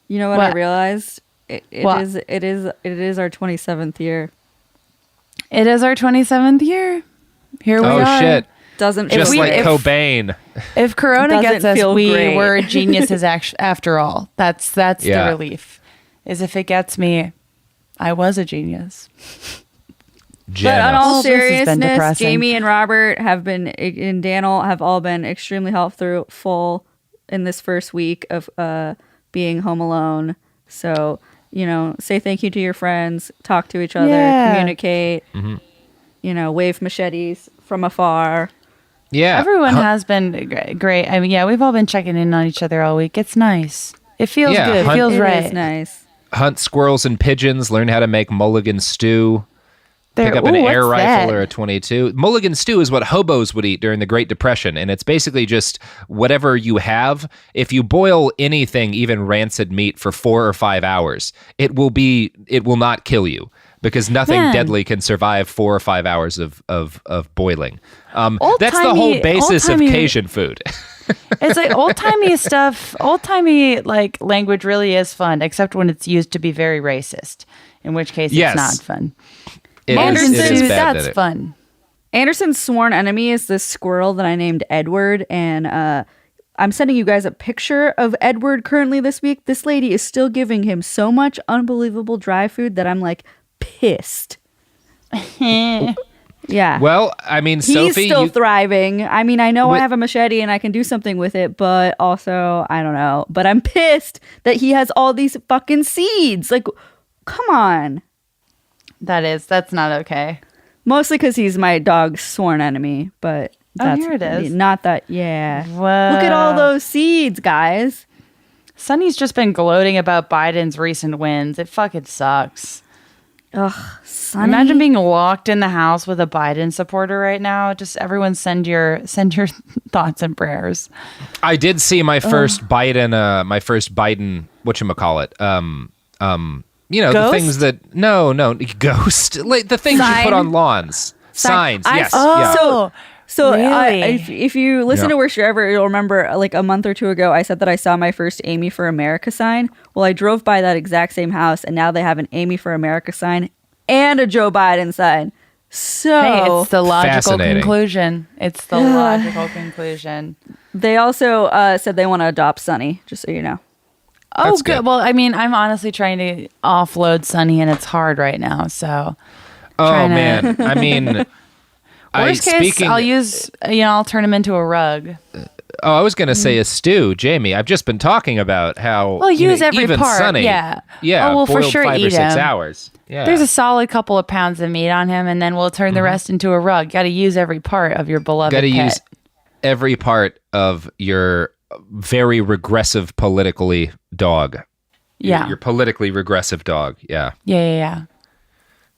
Speaker 2: You know what I
Speaker 3: What?
Speaker 2: realized? It
Speaker 3: What?
Speaker 2: is our 27th year.
Speaker 3: It is our 27th year. Here we
Speaker 1: Oh
Speaker 3: are.
Speaker 1: shit.
Speaker 2: Doesn't
Speaker 1: Just
Speaker 2: feel
Speaker 1: like
Speaker 2: great.
Speaker 1: Cobain.
Speaker 3: If Corona
Speaker 2: Doesn't
Speaker 3: gets us,
Speaker 2: feel great.
Speaker 3: we're geniuses after all. That's
Speaker 1: Yeah.
Speaker 3: the relief. Is if it gets me, I was a genius.
Speaker 2: But
Speaker 1: Jenna.
Speaker 2: on all
Speaker 3: This has been
Speaker 2: seriousness,
Speaker 3: depressing.
Speaker 2: Jamie and Robert and Daniel have all been extremely helpful in this first week of being home alone. So, say thank you to your friends, talk to each other,
Speaker 3: Yeah.
Speaker 2: communicate, wave machetes from afar.
Speaker 1: Yeah.
Speaker 3: Everyone has been great. I mean, yeah, we've all been checking in on each other all week. It's nice. It feels
Speaker 1: Yeah,
Speaker 3: good. It
Speaker 1: hunt-
Speaker 3: feels
Speaker 2: It
Speaker 3: right.
Speaker 2: is nice.
Speaker 1: Hunt squirrels and pigeons, learn how to make mulligan stew. Pick up an
Speaker 3: Ooh,
Speaker 1: air
Speaker 3: what's
Speaker 1: rifle
Speaker 3: that?
Speaker 1: or a 22. Mulligan stew is what hobos would eat during the Great Depression, and it's basically just whatever you have. If you boil anything, even rancid meat, for 4 or 5 hours, it will not kill you because nothing
Speaker 3: Man.
Speaker 1: deadly can survive 4 or 5 hours of boiling. That's the
Speaker 3: Old-timey-
Speaker 1: whole basis of
Speaker 3: old-timey-
Speaker 1: Cajun food.
Speaker 3: It's like old-timey stuff. Old-timey like language really is fun, except when it's used to be very racist, in which case
Speaker 1: Yes.
Speaker 3: it's not fun.
Speaker 1: It
Speaker 3: Mulligan
Speaker 1: is, it is
Speaker 3: stew,
Speaker 1: bad
Speaker 3: that's
Speaker 1: that it-
Speaker 3: fun.
Speaker 2: Anderson's sworn enemy is this squirrel that I named Edward, and I'm sending you guys a picture of Edward currently this week. This lady is still giving him so much unbelievable dry food that I'm like pissed. Yeah.
Speaker 1: Well, I mean,
Speaker 2: He's
Speaker 1: Sophie,
Speaker 2: still
Speaker 1: you,
Speaker 2: thriving. I mean, I know I
Speaker 1: Wait-
Speaker 2: have a machete and I can do something with it, but also, I don't know. But I'm pissed that he has all these fucking seeds. Like, come on.
Speaker 3: That's not okay.
Speaker 2: Mostly because he's my dog's sworn enemy, but that's
Speaker 3: here it is.
Speaker 2: not that. Yeah.
Speaker 3: Whoa.
Speaker 2: Look at all those seeds, guys.
Speaker 3: Sonny's just been gloating about Biden's recent wins. It fucking sucks.
Speaker 2: Ugh, Sonny.
Speaker 3: Imagine being locked in the house with a Biden supporter right now. Just everyone send your thoughts and prayers.
Speaker 1: I did see my first Biden, whatchamacallit, the
Speaker 3: Ghost?
Speaker 1: things that, no, ghost, like the things you
Speaker 2: Sign?
Speaker 1: put on lawns. Signs,
Speaker 2: I-
Speaker 1: yes.
Speaker 3: Oh,
Speaker 1: yeah.
Speaker 2: So
Speaker 3: Really?
Speaker 2: if you listen
Speaker 1: Yeah.
Speaker 2: to Wish Forever, you'll remember like a month or two ago, I said that I saw my first Amy for America sign. Well, I drove by that exact same house, and now they have an Amy for America sign and a Joe Biden sign. So
Speaker 3: Hey, it's the logical
Speaker 1: Fascinating.
Speaker 3: conclusion. It's the logical conclusion.
Speaker 2: they also said they want to adopt Sonny, just so you know.
Speaker 3: Oh,
Speaker 1: That's
Speaker 3: good.
Speaker 1: good.
Speaker 3: Well, I mean, I'm honestly trying to offload Sonny, and it's hard right now. So,
Speaker 1: Oh,
Speaker 3: trying to-
Speaker 1: man. I mean,
Speaker 3: worst case, I'll turn him into a rug.
Speaker 1: I was going to say a stew, Jamie. I've just been talking about how
Speaker 3: Well, use every
Speaker 1: even
Speaker 3: part,
Speaker 1: Sonny,
Speaker 3: yeah.
Speaker 1: Yeah,
Speaker 3: Oh, well, for
Speaker 1: boiled
Speaker 3: sure
Speaker 1: 5 or
Speaker 3: eat
Speaker 1: 6
Speaker 3: him.
Speaker 1: hours. Yeah.
Speaker 3: There's a solid couple of pounds of meat on him, and then we'll turn the rest into a rug. Got to use every part of your beloved
Speaker 1: Got to
Speaker 3: pet.
Speaker 1: use every part of your very regressive politically dog.
Speaker 3: Yeah.
Speaker 1: Your politically regressive dog. Yeah.
Speaker 3: Yeah.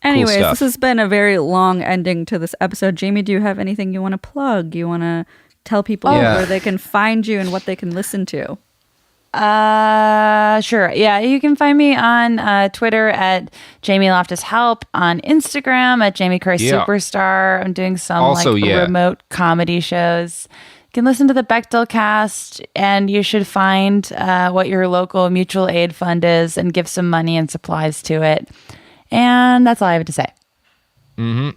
Speaker 2: Anyways,
Speaker 1: stuff.
Speaker 2: this has been a very long ending to this episode. Jamie, do you have anything you want to plug? You want to tell people
Speaker 1: Yeah.
Speaker 2: where they can find you and what they can listen to?
Speaker 3: Sure. Yeah, you can find me on Twitter at Jamie Loftus Help, on Instagram at Jamie Christ
Speaker 1: Yeah.
Speaker 3: Superstar. I'm doing some
Speaker 1: Also,
Speaker 3: remote comedy shows. You can listen to the Bechdel cast, and you should find what your local mutual aid fund is and give some money and supplies to it. And that's all I have to say.
Speaker 1: And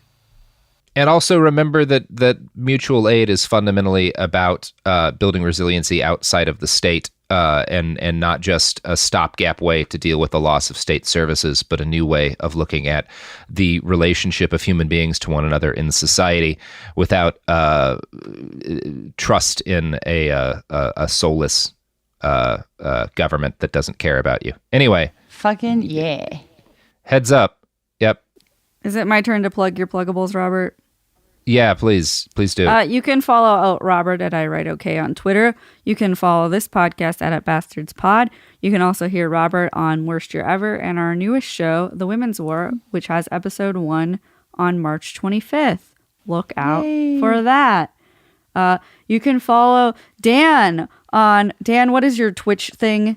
Speaker 1: also remember that mutual aid is fundamentally about building resiliency outside of the state. and not just a stopgap way to deal with the loss of state services, but a new way of looking at the relationship of human beings to one another in society without trust in a soulless government that doesn't care about you. Anyway.
Speaker 3: Fucking yeah.
Speaker 1: Heads up. Yep.
Speaker 2: Is it my turn to plug your pluggables, Robert?
Speaker 1: Yeah, please do.
Speaker 2: You can follow Robert at iWriteOK on Twitter. You can follow this podcast at @BastardsPod. You can also hear Robert on Worst Year Ever and our newest show, The Women's War, which has episode 1 on March 25th. Look out for that. You can follow Dan on... Dan, what is your Twitch thing?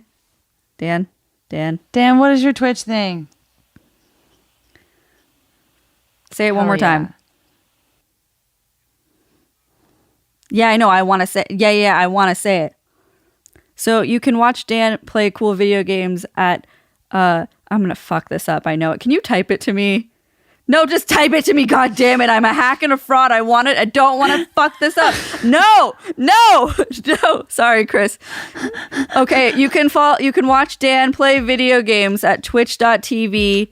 Speaker 2: Dan,
Speaker 3: what is your Twitch thing?
Speaker 2: Say it one more time. Yeah, I know. I want to say. Yeah. I want to say it. So you can watch Dan play cool video games at. I'm gonna fuck this up. I know it. Can you type it to me? No, just type it to me. God damn it! I'm a hack and a fraud. I want it. I don't want to fuck this up. No. Sorry, Chris. Okay, you can watch Dan play video games at twitch.tv/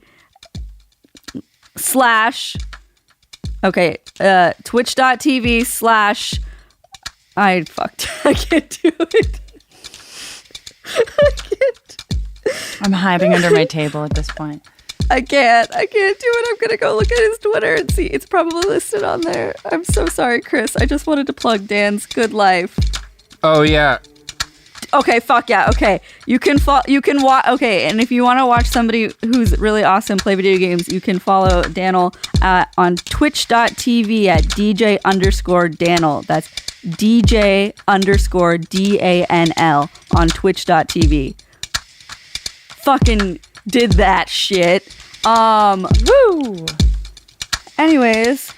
Speaker 2: twitch.tv/ I can't do it.
Speaker 3: I'm hiding under my table at this point.
Speaker 2: I can't do it. I'm going to go look at his Twitter and see. It's probably listed on there. I'm so sorry, Chris. I just wanted to plug Dan's Good Life.
Speaker 1: Oh, yeah.
Speaker 2: Okay, fuck yeah. Okay. You can watch. Okay, and if you want to watch somebody who's really awesome play video games, you can follow Daniel on twitch.tv at DJ_Daniel. That's DJ_DANL on twitch.tv. Fucking did that shit.
Speaker 3: Woo!
Speaker 2: Anyways,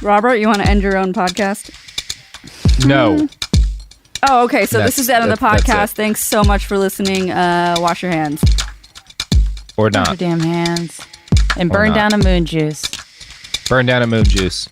Speaker 2: Robert, you want to end your own podcast?
Speaker 1: No.
Speaker 2: Oh, okay. So this is the end of the podcast. Thanks so much for listening. Wash your hands.
Speaker 1: Or not.
Speaker 3: Wash your damn hands. And burn down a moon juice.
Speaker 1: Burn down a moon juice.